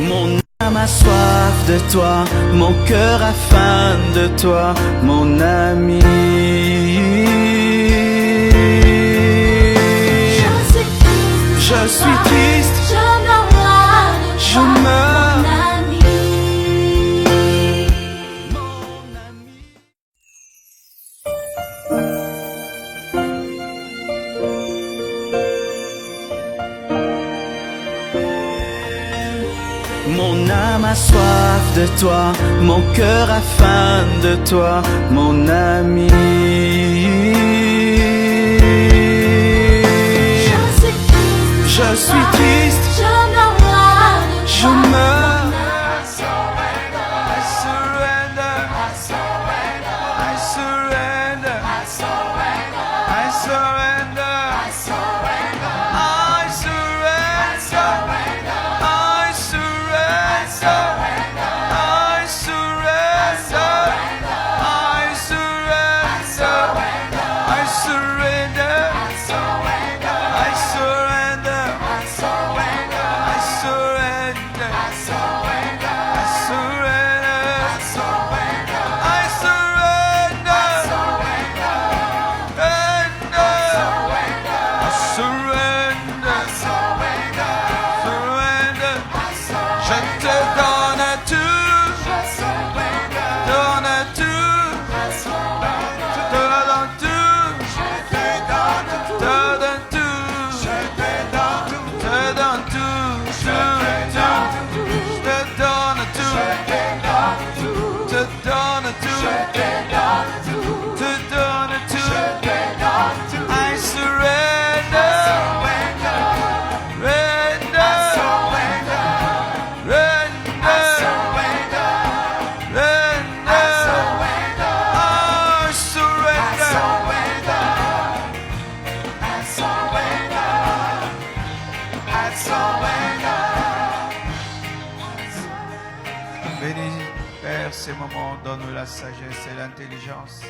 Mon âme a soif de toi, mon cœur a faim de toi, mon ami. Je suis triste, je meurs, mon ami. Mon âme a soif de toi, mon cœur a faim de toi, mon ami. Je suis triste, je meurs. Ces moments, donne-nous la sagesse et l'intelligence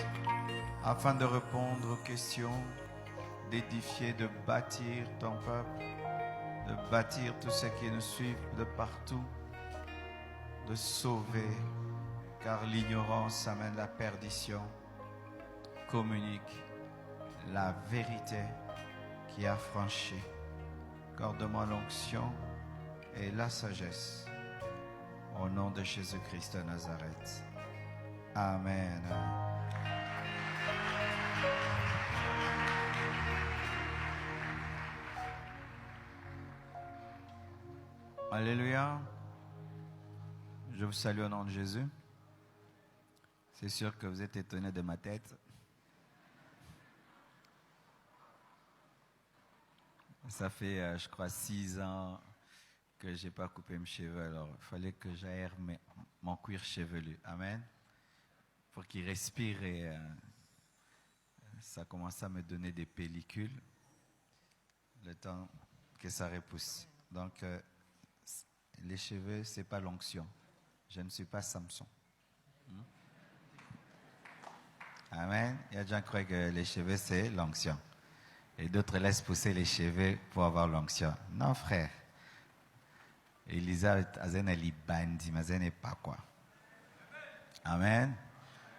afin de répondre aux questions, d'édifier, de bâtir ton peuple, de bâtir tous ceux qui nous suivent de partout, de sauver, car l'ignorance amène la perdition. Communique la vérité qui a franchi. Accorde-moi l'onction et la sagesse. Au nom de Jésus-Christ de Nazareth. Amen. Alléluia. Je vous salue au nom de Jésus. C'est sûr que vous êtes étonnés de ma tête. Ça fait, je crois, 6 ans que je n'ai pas coupé mes cheveux, alors il fallait que j'aère mon cuir chevelu. Amen. Pour qu'il respire et ça commence à me donner des pellicules le temps que ça repousse. Donc, les cheveux, ce n'est pas l'onction. Je ne suis pas Samson. Amen. Il y a des gens qui croient que les cheveux, c'est l'onction. Et d'autres laissent pousser les cheveux pour avoir l'onction. Non, frère. Elisabeth azena libandi, mais elle n'est pas quoi. Amen.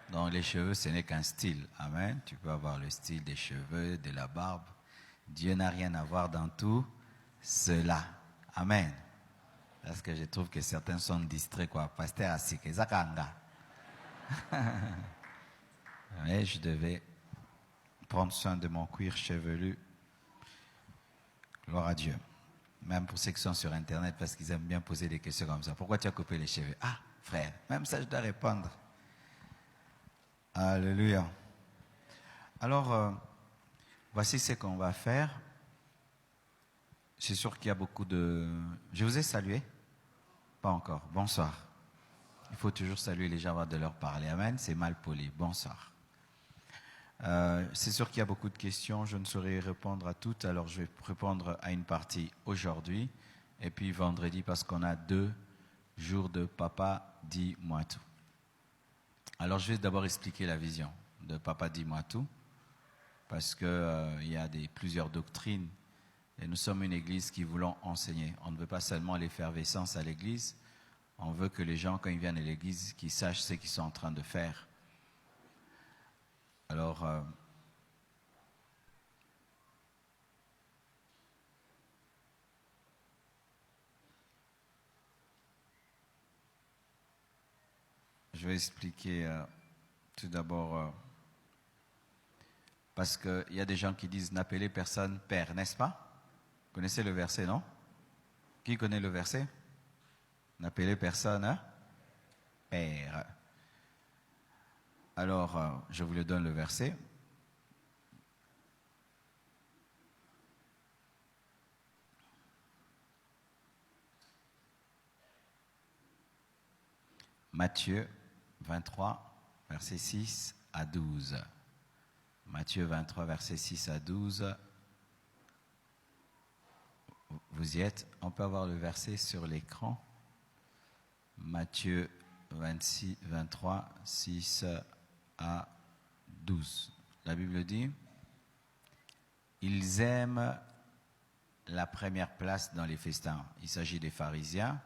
Donc les cheveux, ce n'est qu'un style. Amen. Tu peux avoir le style des cheveux, de la barbe. Dieu n'a rien à voir dans tout cela. Amen. Parce que je trouve que certains sont distraits, quoi. Pasteur Asike, Zakanga. Mais je devais prendre soin de mon cuir chevelu. Gloire à Dieu. Même pour ceux qui sont sur Internet, parce qu'ils aiment bien poser des questions comme ça. Pourquoi tu as coupé les cheveux? Ah, frère, même ça, je dois répondre. Alléluia. Alors, voici ce qu'on va faire. C'est sûr qu'il y a beaucoup de... Je vous ai salué? Pas encore. Bonsoir. Il faut toujours saluer les gens avant de leur parler. Amen. C'est mal poli. Bonsoir. C'est sûr qu'il y a beaucoup de questions, je ne saurais répondre à toutes, alors je vais répondre à une partie aujourd'hui et puis vendredi parce qu'on a 2 jours de Papa dis-moi tout. Alors je vais d'abord expliquer la vision de Papa dis-moi tout parce qu'il y a plusieurs doctrines et nous sommes une église qui voulons enseigner. On ne veut pas seulement l'effervescence à l'église, On veut que les gens, quand ils viennent à l'église, qu'ils sachent ce qu'ils sont en train de faire. Alors, je vais expliquer tout d'abord, parce qu'il y a des gens qui disent n'appelez personne père, n'est-ce pas? Vous connaissez le verset, non? Qui connaît le verset? N'appelez personne père. Alors, je vous le donne le verset. Matthieu 23, verset 6 à 12. Matthieu 23, verset 6 à 12. Vous y êtes? On peut avoir le verset sur l'écran. Matthieu 23, 6 à 12. La Bible dit, ils aiment la première place dans les festins. Il s'agit des pharisiens,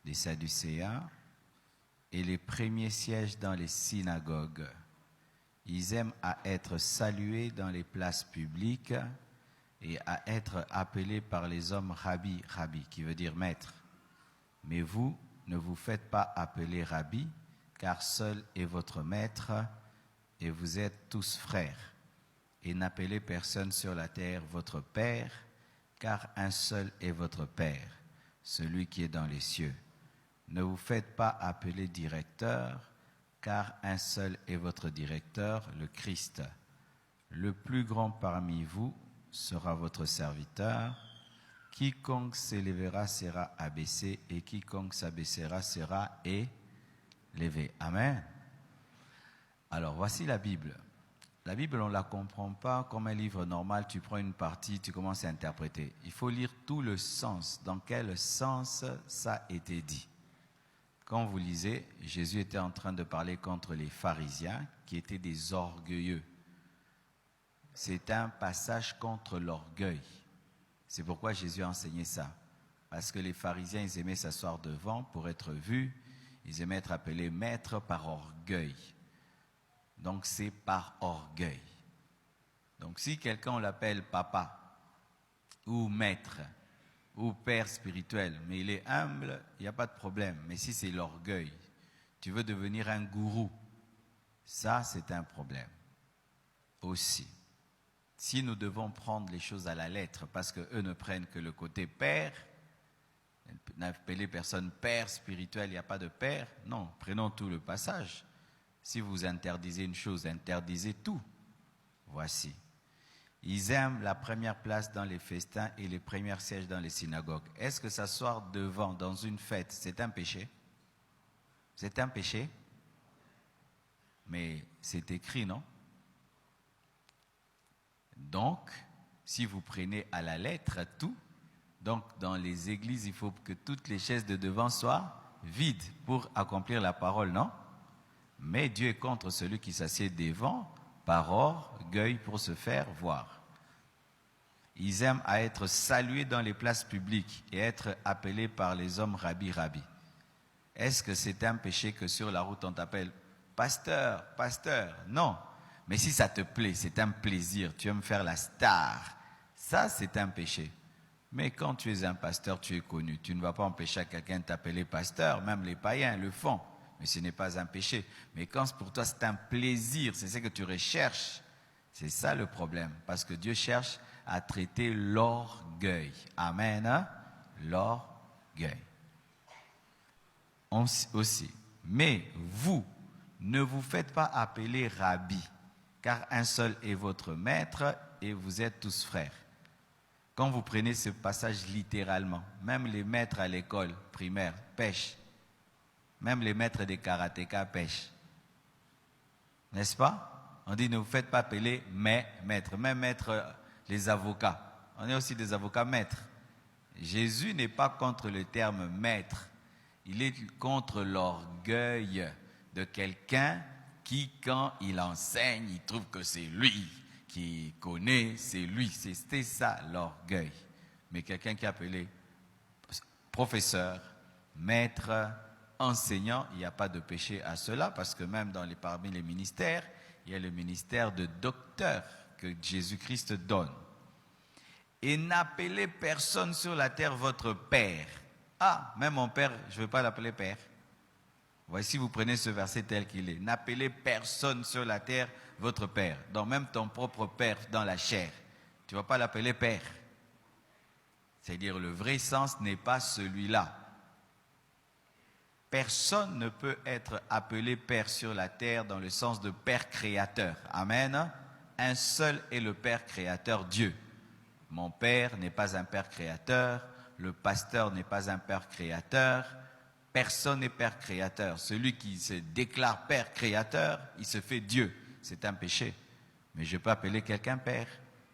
des sadducéens et les premiers sièges dans les synagogues. Ils aiment à être salués dans les places publiques et à être appelés par les hommes rabbi, rabbi, qui veut dire maître. Mais vous, ne vous faites pas appeler rabbi, car seul est votre maître et vous êtes tous frères. Et n'appelez personne sur la terre votre père, car un seul est votre père, celui qui est dans les cieux. Ne vous faites pas appeler directeur, car un seul est votre directeur, le Christ. Le plus grand parmi vous sera votre serviteur. Quiconque s'élèvera sera abaissé, et quiconque s'abaissera sera élevé. Amen. Alors, voici la Bible. La Bible, on ne la comprend pas comme un livre normal. Tu prends une partie, tu commences à interpréter. Il faut lire tout le sens. Dans quel sens ça a été dit? Quand vous lisez, Jésus était en train de parler contre les pharisiens qui étaient des orgueilleux. C'est un passage contre l'orgueil. C'est pourquoi Jésus a enseigné ça. Parce que les pharisiens, ils aimaient s'asseoir devant pour être vus. Ils aimaient être appelés maîtres par orgueil. Donc c'est par orgueil. Donc si quelqu'un on l'appelle papa ou maître ou père spirituel, mais il est humble, il n'y a pas de problème. Mais si c'est l'orgueil, tu veux devenir un gourou, ça c'est un problème aussi. Si nous devons prendre les choses à la lettre, parce qu'eux ne prennent que le côté père, n'appelez personne père spirituel, il n'y a pas de père. Non, prenons tout le passage. Si vous interdisez une chose, interdisez tout. Voici. Ils aiment la première place dans les festins et les premiers sièges dans les synagogues. Est-ce que s'asseoir devant dans une fête, c'est un péché? C'est un péché? Mais c'est écrit, non? Donc, si vous prenez à la lettre tout, donc dans les églises, il faut que toutes les chaises de devant soient vides pour accomplir la parole, non? Mais Dieu est contre celui qui s'assied devant par orgueil pour se faire voir. Ils aiment à être salués dans les places publiques et être appelés par les hommes rabbi, rabbi. Est-ce que c'est un péché que sur la route on t'appelle pasteur, pasteur? Non. Mais si ça te plaît, c'est un plaisir, tu aimes faire la star, ça c'est un péché. Mais quand tu es un pasteur, tu es connu. Tu ne vas pas empêcher à quelqu'un de t'appeler pasteur, même les païens le font. Mais ce n'est pas un péché. Mais quand pour toi c'est un plaisir, c'est ce que tu recherches, c'est ça le problème. Parce que Dieu cherche à traiter l'orgueil. Amen. Hein? L'orgueil. Aussi. Mais vous, ne vous faites pas appeler rabbi, car un seul est votre maître et vous êtes tous frères. Quand vous prenez ce passage littéralement, même les maîtres à l'école primaire pêchent. Même les maîtres des karatékas pêchent. N'est-ce pas? On dit ne vous faites pas appeler maîtres. Même maîtres, les avocats. On est aussi des avocats maîtres. Jésus n'est pas contre le terme maître. Il est contre l'orgueil de quelqu'un qui, quand il enseigne, il trouve que c'est lui qui connaît, c'est lui. C'était ça l'orgueil. Mais quelqu'un qui est appelé professeur, maître, enseignant, il n'y a pas de péché à cela, parce que même parmi les ministères, il y a le ministère de docteur que Jésus-Christ donne. Et n'appelez personne sur la terre votre père. Ah, même mon père, je ne veux pas l'appeler père. Voici, vous prenez ce verset tel qu'il est. N'appelez personne sur la terre votre père. Donc même ton propre père dans la chair, tu ne vas pas l'appeler père. C'est-à-dire le vrai sens n'est pas celui-là. Personne ne peut être appelé père sur la terre dans le sens de père créateur. Amen. Un seul est le père créateur, Dieu. Mon père n'est pas un père créateur, le pasteur n'est pas un père créateur, personne n'est père créateur. Celui qui se déclare père créateur, il se fait Dieu. C'est un péché. Mais je peux appeler quelqu'un père.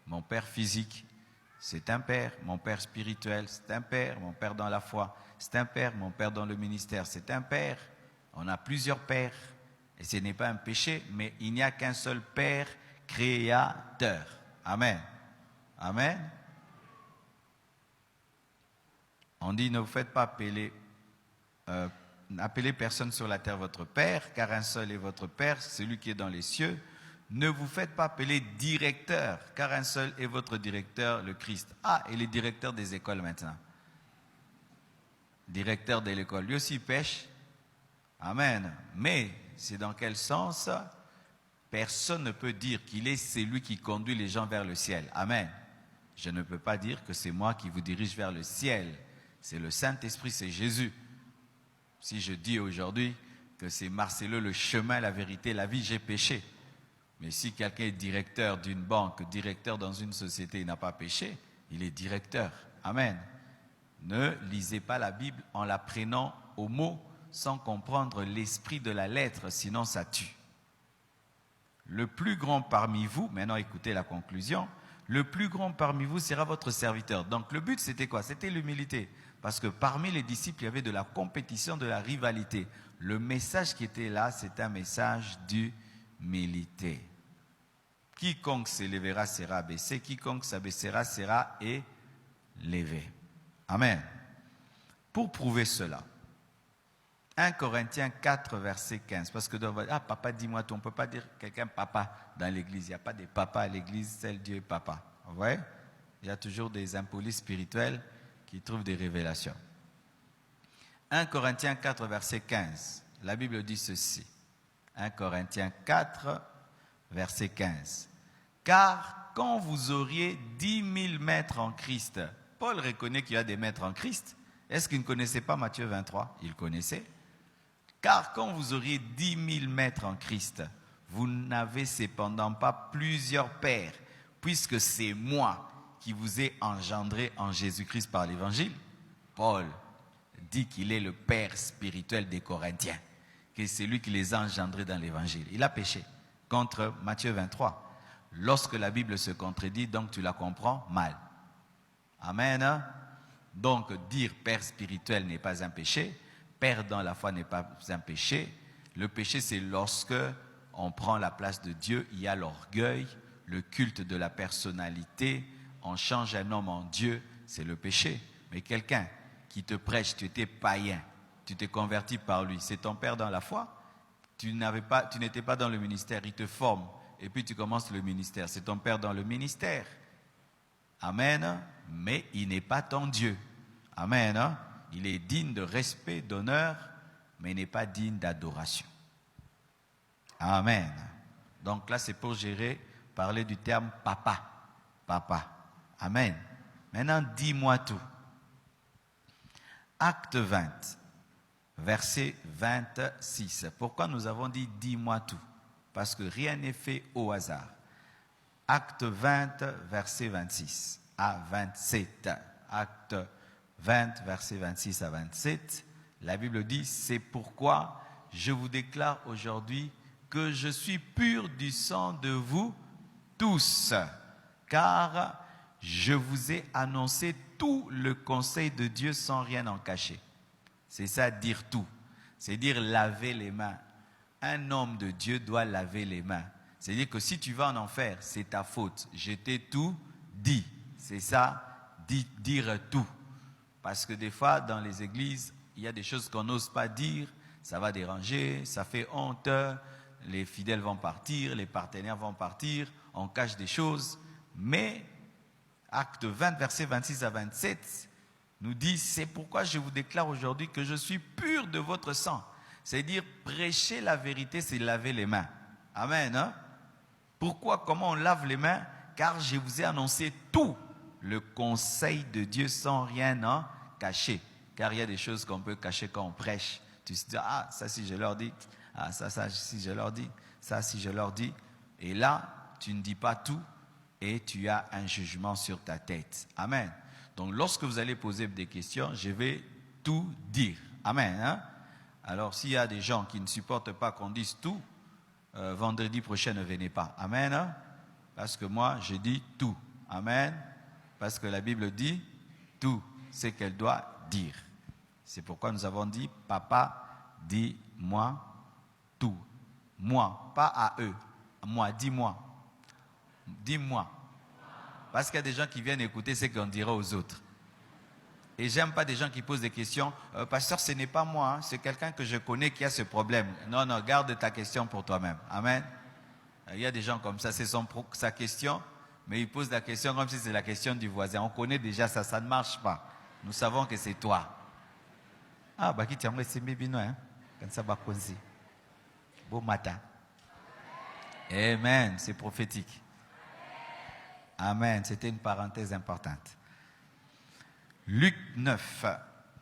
Mon père physique, c'est un père. Mon père spirituel, c'est un père. Mon père dans la foi, c'est un père. Mon père dans le ministère, c'est un père. On a plusieurs pères. Et ce n'est pas un péché, mais il n'y a qu'un seul père créateur. Amen. Amen. On dit, ne vous faites pas appeler, appelez personne sur la terre votre père, car un seul est votre père, celui qui est dans les cieux. Ne vous faites pas appeler directeur, car un seul est votre directeur, le Christ. Ah, et le directeur des écoles maintenant. Directeur de l'école, lui aussi pêche. Amen. Mais c'est dans quel sens? Personne ne peut dire qu'il est celui qui conduit les gens vers le ciel. Amen. Je ne peux pas dire que c'est moi qui vous dirige vers le ciel. C'est le Saint-Esprit, c'est Jésus. Si je dis aujourd'hui que c'est Marcelo le chemin, la vérité, la vie, j'ai péché. Mais si quelqu'un est directeur d'une banque, directeur dans une société, il n'a pas péché, il est directeur. Amen. Ne lisez pas la Bible en la prenant au mot sans comprendre l'esprit de la lettre, sinon ça tue. Le plus grand parmi vous, maintenant écoutez la conclusion, le plus grand parmi vous sera votre serviteur. Donc le but c'était quoi? C'était l'humilité. Parce que parmi les disciples, il y avait de la compétition, de la rivalité. Le message qui était là, c'est un message d'humilité. Quiconque s'élèvera sera abaissé, quiconque s'abaissera sera élevé. Amen. Pour prouver cela, 1 Corinthiens 4, verset 15. Parce que, ah papa, dis-moi tout. On ne peut pas dire quelqu'un papa dans l'église. Il n'y a pas de papa à l'église, seul Dieu est papa. Vous voyez? Il y a toujours des impolis spirituels qui trouvent des révélations. 1 Corinthiens 4, verset 15. La Bible dit ceci. 1 Corinthiens 4, verset 15. Car quand vous auriez 10 000 maîtres en Christ, Paul reconnaît qu'il y a des maîtres en Christ. Est-ce qu'il ne connaissait pas Matthieu 23? Il connaissait. Car quand vous auriez 10 000 maîtres en Christ, vous n'avez cependant pas plusieurs pères, puisque c'est moi qui vous ai engendré en Jésus-Christ par l'évangile. Paul dit qu'il est le père spirituel des Corinthiens, que c'est lui qui les a engendrés dans l'évangile. Il a péché contre Matthieu 23. Lorsque la Bible se contredit, donc tu la comprends mal. Amen. Donc dire père spirituel n'est pas un péché. Père dans la foi n'est pas un péché. Le péché, c'est lorsque on prend la place de Dieu, il y a l'orgueil, le culte de la personnalité, on change un homme en Dieu, c'est le péché. Mais quelqu'un qui te prêche, tu étais païen, tu t'es converti par lui, c'est ton père dans la foi, tu n'étais pas dans le ministère, il te forme, et puis tu commences le ministère, c'est ton père dans le ministère. Amen, mais il n'est pas ton Dieu. Amen. Il est digne de respect, d'honneur, mais il n'est pas digne d'adoration. Amen. Donc là, c'est pour parler du terme papa. Papa. Amen. Maintenant, dis-moi tout. Acte 20, verset 26. Pourquoi nous avons dit « dis-moi tout » ? Parce que rien n'est fait au hasard. Acte 20, verset 26 à 27. Acte 20, verset 26 à 27. La Bible dit « C'est pourquoi je vous déclare aujourd'hui que je suis pur du sang de vous tous, car je vous ai annoncé tout le conseil de Dieu sans rien en cacher. » C'est ça, dire tout. C'est dire laver les mains. Un homme de Dieu doit laver les mains. C'est-à-dire que si tu vas en enfer, c'est ta faute. Je t'ai tout dit. C'est ça, dire tout. Parce que des fois, dans les églises, il y a des choses qu'on n'ose pas dire, ça va déranger, ça fait honte, les fidèles vont partir, les partenaires vont partir, on cache des choses. Mais Acte 20, versets 26 à 27 nous dit, c'est pourquoi je vous déclare aujourd'hui que je suis pur de votre sang. C'est-à-dire, prêcher la vérité, c'est laver les mains. Amen. Hein? Pourquoi? Comment on lave les mains? Car je vous ai annoncé tout le conseil de Dieu sans rien en cacher. Car il y a des choses qu'on peut cacher quand on prêche. Tu te dis, ah, ça si je leur dis, ah, ça si je leur dis, ça si je leur dis. Et là, tu ne dis pas tout et tu as un jugement sur ta tête. Amen. Donc, lorsque vous allez poser des questions, je vais tout dire. Amen. Hein? Alors, s'il y a des gens qui ne supportent pas qu'on dise tout, vendredi prochain, ne venez pas. Amen. Hein? Parce que moi, je dis tout. Amen. Parce que la Bible dit tout ce qu'elle doit dire. C'est pourquoi nous avons dit, papa, dis-moi tout. Moi, pas à eux. Moi, dis-moi. Dis-moi. Parce qu'il y a des gens qui viennent écouter ce qu'on dira aux autres. Et j'aime pas des gens qui posent des questions. Pasteur, ce n'est pas moi, hein, c'est quelqu'un que je connais qui a ce problème. Non, non, garde ta question pour toi-même. Amen. Il y a des gens comme ça, c'est sa question, mais il pose la question comme si c'est la question du voisin. On connaît déjà ça, ça ne marche pas. Nous savons que c'est toi. Ah, bah qui tient c'est bébino, hein? Comme ça, bah konzi. Bon matin. Amen, c'est prophétique. Amen, c'était une parenthèse importante. Luc 9,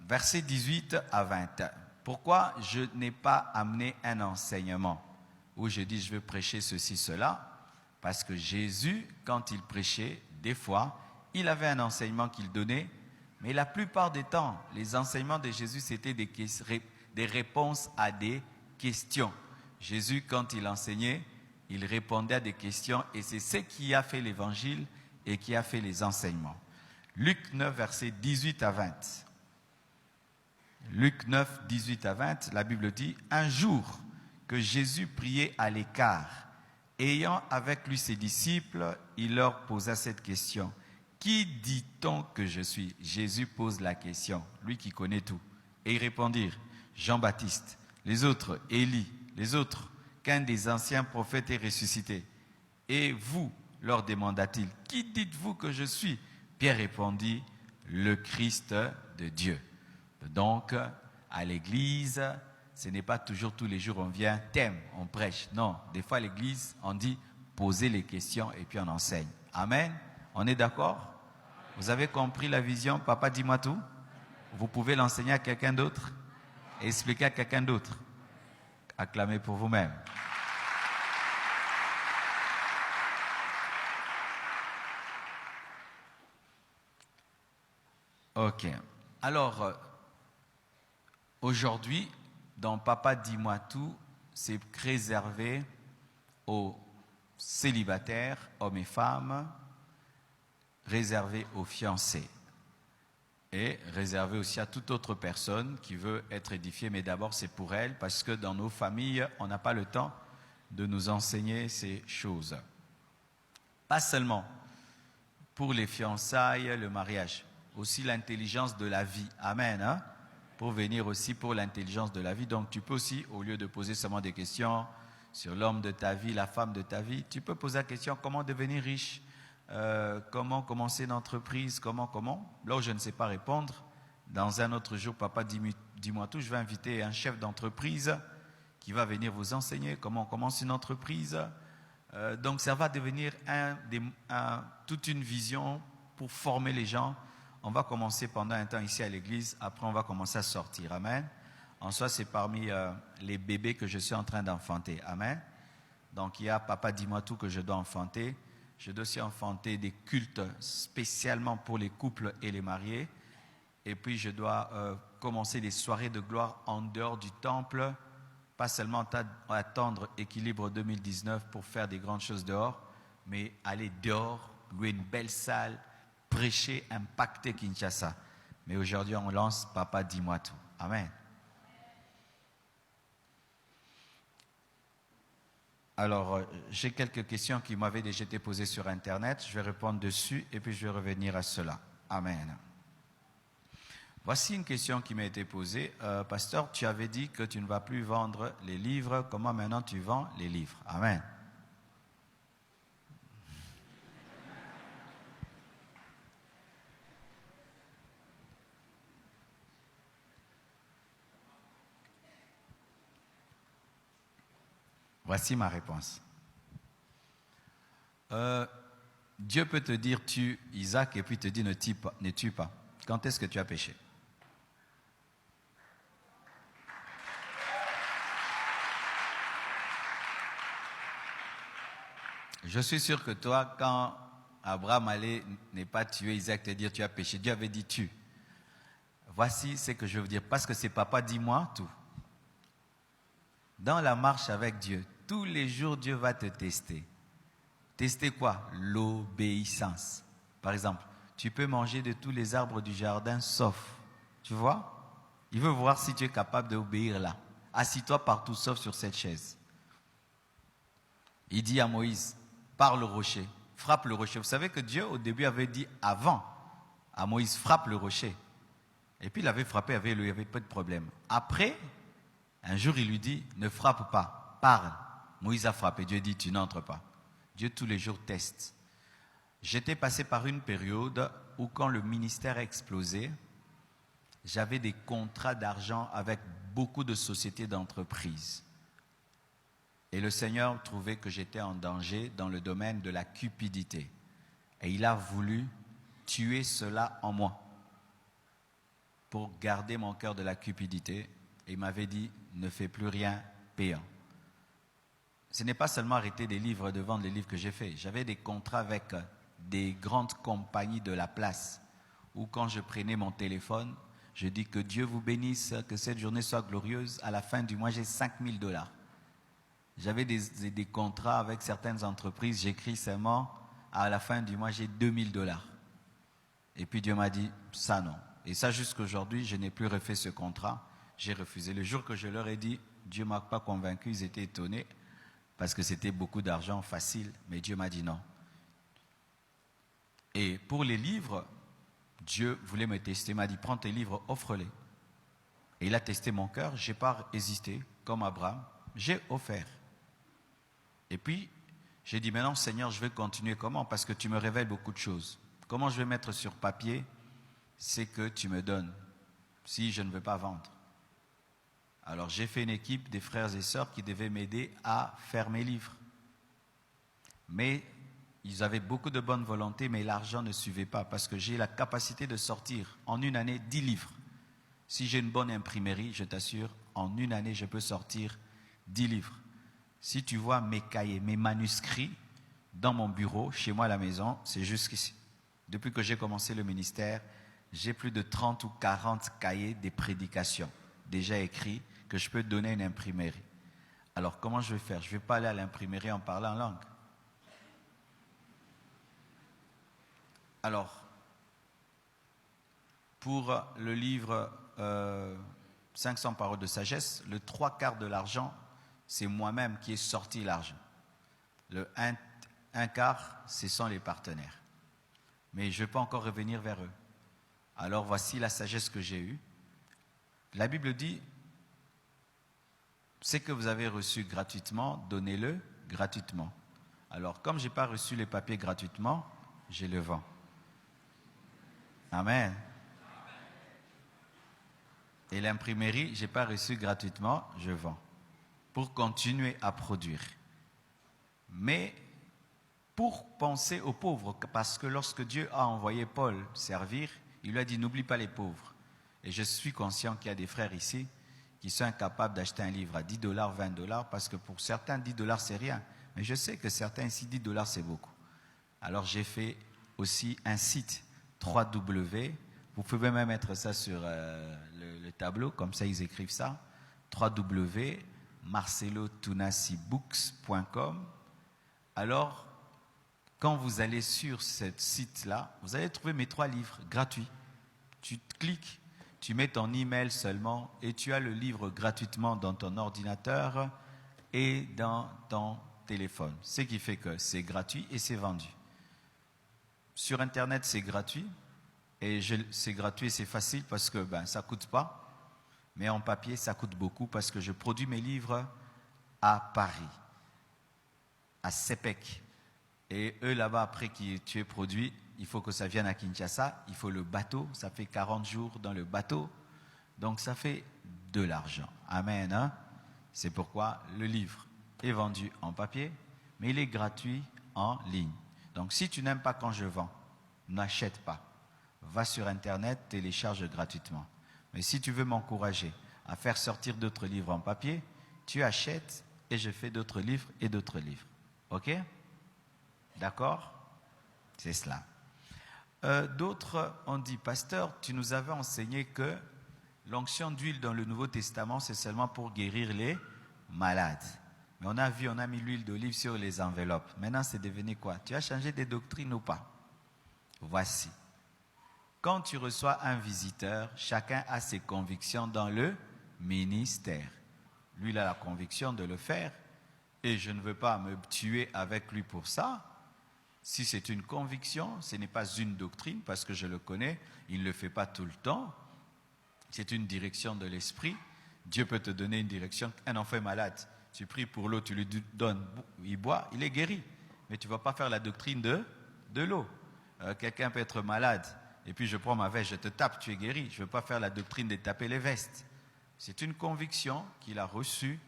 versets 18 à 20. Pourquoi je n'ai pas amené un enseignement où je dis je veux prêcher ceci, cela? Parce que Jésus, quand il prêchait, des fois, il avait un enseignement qu'il donnait, mais la plupart des temps, les enseignements de Jésus, c'était des réponses à des questions. Jésus, quand il enseignait, il répondait à des questions et c'est ce qui a fait l'évangile et qui a fait les enseignements. Luc 9, versets 18 à 20. Luc 9, 18 à 20, la Bible dit, « Un jour que Jésus priait à l'écart, ayant avec lui ses disciples, il leur posa cette question. « Qui dit-on que je suis ?» Jésus pose la question, lui qui connaît tout. Et ils répondirent, « Jean-Baptiste. » Les autres, « Élie. » Les autres, « Qu'un des anciens prophètes est ressuscité. » Et vous, leur demanda-t-il, « Qui dites-vous que je suis ?» Pierre répondit, « Le Christ de Dieu. » Donc, à l'église, ce n'est pas toujours tous les jours on vient, thème, on prêche. Non, des fois à l'église, on dit poser les questions et puis on enseigne. Amen. On est d'accord? Vous avez compris la vision? Papa, dis-moi tout. Vous pouvez l'enseigner à quelqu'un d'autre et expliquer à quelqu'un d'autre. Acclamez pour vous-même. Ok. Alors, aujourd'hui, dans Papa, dis-moi tout, c'est réservé aux célibataires, hommes et femmes, réservé aux fiancés et réservé aussi à toute autre personne qui veut être édifiée. Mais d'abord, c'est pour elle parce que dans nos familles, on n'a pas le temps de nous enseigner ces choses. Pas seulement pour les fiançailles, le mariage, aussi l'intelligence de la vie. Amen. Hein? Pour venir aussi pour l'intelligence de la vie. Donc tu peux aussi, au lieu de poser seulement des questions sur l'homme de ta vie, la femme de ta vie, tu peux poser la question comment devenir riche, comment commencer une entreprise, comment. Là où je ne sais pas répondre, dans un autre jour, papa, dis-moi tout, je vais inviter un chef d'entreprise qui va venir vous enseigner comment on commence une entreprise. Donc ça va devenir toute une vision pour former les gens. On va commencer pendant un temps ici à l'église, après on va commencer à sortir. Amen. En soi, c'est parmi les bébés que je suis en train d'enfanter. Amen. Donc il y a Papa, dis-moi tout que je dois enfanter. Je dois aussi enfanter des cultes spécialement pour les couples et les mariés. Et puis je dois commencer des soirées de gloire en dehors du temple. Pas seulement attendre Équilibre 2019 pour faire des grandes choses dehors, mais aller dehors, louer une belle salle, prêcher, impacter Kinshasa. Mais aujourd'hui, on lance Papa, dis-moi tout. Amen. Alors, j'ai quelques questions qui m'avaient déjà été posées sur Internet. Je vais répondre dessus et puis je vais revenir à cela. Amen. Voici une question qui m'a été posée. Pasteur, tu avais dit que tu ne vas plus vendre les livres. Comment maintenant tu vends les livres? Amen. Voici ma réponse. Dieu peut te dire tue Isaac et puis te dire ne tue pas. Quand est-ce que tu as péché? Je suis sûr que toi, quand Abraham allait n'est pas tuer Isaac, te dire tu as péché, Dieu avait dit tue. Voici ce que je veux dire, parce que c'est papa, dis-moi tout. Dans la marche avec Dieu, tous les jours, Dieu va te tester. Tester quoi? L'obéissance. Par exemple, tu peux manger de tous les arbres du jardin, sauf, tu vois? Il veut voir si tu es capable d'obéir là. Assis-toi partout, sauf sur cette chaise. Il dit à Moïse, parle au rocher, frappe le rocher. Vous savez que Dieu, au début, avait dit avant à Moïse, frappe le rocher. Et puis il avait frappé, il n'y avait pas de problème. Après, un jour, il lui dit, ne frappe pas, parle. Moïse a frappé, Dieu dit, tu n'entres pas. Dieu, tous les jours, teste. J'étais passé par une période où, quand le ministère a explosé, j'avais des contrats d'argent avec beaucoup de sociétés d'entreprises. Et le Seigneur trouvait que j'étais en danger dans le domaine de la cupidité. Et il a voulu tuer cela en moi pour garder mon cœur de la cupidité. Et il m'avait dit, ne fais plus rien payant. Ce n'est pas seulement arrêter des livres, de vendre les livres que j'ai fait. J'avais des contrats avec des grandes compagnies de la place où quand je prenais mon téléphone, je dis que Dieu vous bénisse, que cette journée soit glorieuse. À la fin du mois, j'ai 5 000 $. J'avais des contrats avec certaines entreprises. J'écris seulement, à la fin du mois, j'ai 2 000 $. Et puis Dieu m'a dit, ça non. Et ça, jusqu'à aujourd'hui, je n'ai plus refait ce contrat. J'ai refusé. Le jour que je leur ai dit, Dieu ne m'a pas convaincu, ils étaient étonnés parce que c'était beaucoup d'argent facile. Mais Dieu m'a dit non. Et pour les livres, Dieu voulait me tester. Il m'a dit, prends tes livres, offre-les. Et il a testé mon cœur. Je n'ai pas hésité, comme Abraham. J'ai offert. Et puis, j'ai dit, maintenant, Seigneur, je vais continuer comment? Parce que tu me révèles beaucoup de choses. Comment je vais mettre sur papier ce que tu me donnes si je ne veux pas vendre? Alors, j'ai fait une équipe des frères et sœurs qui devaient m'aider à faire mes livres. Mais ils avaient beaucoup de bonne volonté, mais l'argent ne suivait pas parce que j'ai la capacité de sortir en une année 10 livres. Si j'ai une bonne imprimerie, je t'assure, en une année, je peux sortir 10 livres. Si tu vois mes cahiers, mes manuscrits dans mon bureau, chez moi à la maison, c'est jusqu'ici. Depuis que j'ai commencé le ministère, j'ai plus de 30 ou 40 cahiers des prédications déjà écrits que je peux donner à une imprimerie. Alors, comment je vais faire? Je ne vais pas aller à l'imprimerie en parlant en langue. Alors, pour le livre 500 paroles de sagesse, le 3/4 de l'argent, c'est moi-même qui ai sorti l'argent. Le 1/4, ce sont les partenaires. Mais je ne peux pas encore revenir vers eux. Alors voici la sagesse que j'ai eue. La Bible dit, ce que vous avez reçu gratuitement, donnez-le gratuitement. Alors comme je n'ai pas reçu les papiers gratuitement, je le vends. Amen. Et l'imprimerie, je n'ai pas reçu gratuitement, je vends. Pour continuer à produire. Mais pour penser aux pauvres, parce que lorsque Dieu a envoyé Paul servir, il lui a dit, n'oublie pas les pauvres. Et je suis conscient qu'il y a des frères ici qui sont incapables d'acheter un livre à 10 $, 20 $, parce que pour certains, 10 $ c'est rien. Mais je sais que certains ici, 10 $ c'est beaucoup. Alors j'ai fait aussi un site 3W, vous pouvez même mettre ça sur le tableau, comme ça ils écrivent ça, www.marcelotunasibooks.com. Alors, quand vous allez sur ce site-là, vous allez trouver mes 3 livres gratuits. Tu cliques, tu mets ton email seulement et tu as le livre gratuitement dans ton ordinateur et dans ton téléphone. Ce qui fait que c'est gratuit et c'est vendu. Sur Internet, c'est gratuit Et c'est gratuit, c'est facile parce que ça ne coûte pas. Mais en papier, ça coûte beaucoup parce que je produis mes livres à Paris, à Sepec. Et eux, là-bas, après que tu aies produit, il faut que ça vienne à Kinshasa. Il faut le bateau. Ça fait 40 jours dans le bateau. Donc, ça fait de l'argent. Amen. Hein? C'est pourquoi le livre est vendu en papier, mais il est gratuit en ligne. Donc, si tu n'aimes pas quand je vends, n'achète pas. Va sur Internet, télécharge gratuitement. Mais si tu veux m'encourager à faire sortir d'autres livres en papier, tu achètes et je fais d'autres livres et d'autres livres. OK? D'accord? C'est cela. D'autres ont dit, pasteur, tu nous avais enseigné que l'onction d'huile dans le Nouveau Testament, c'est seulement pour guérir les malades. Mais on a mis l'huile d'olive sur les enveloppes. Maintenant, c'est devenu quoi? Tu as changé des doctrines ou pas? Voici. Quand tu reçois un visiteur, chacun a ses convictions dans le ministère. Lui, il a la conviction de le faire et je ne veux pas me tuer avec lui pour ça. Si c'est une conviction, ce n'est pas une doctrine parce que je le connais, il ne le fait pas tout le temps. C'est une direction de l'esprit. Dieu peut te donner une direction. Un enfant est malade, tu pries pour l'eau, tu lui donnes, il boit, il est guéri. Mais tu ne vas pas faire la doctrine de l'eau. Quelqu'un peut être malade et puis je prends ma veste, je te tape, tu es guéri. Je ne veux pas faire la doctrine de taper les vestes. C'est une conviction qu'il a reçue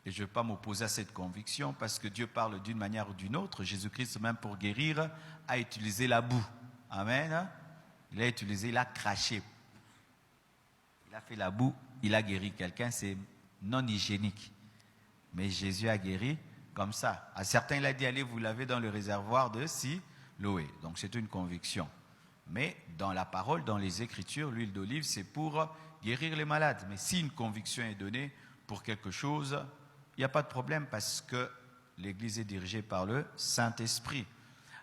et je ne veux pas m'opposer à cette conviction parce que Dieu parle d'une manière ou d'une autre. Jésus-Christ, même pour guérir, a utilisé la boue. Amen. Il a utilisé, il a craché. Il a fait la boue, il a guéri quelqu'un, c'est non hygiénique. Mais Jésus a guéri comme ça. À certains, il a dit, allez vous laver dans le réservoir de Siloé. Donc c'est une conviction. Mais dans la parole, dans les Écritures, l'huile d'olive, c'est pour guérir les malades. Mais si une conviction est donnée pour quelque chose, il n'y a pas de problème parce que l'Église est dirigée par le Saint-Esprit.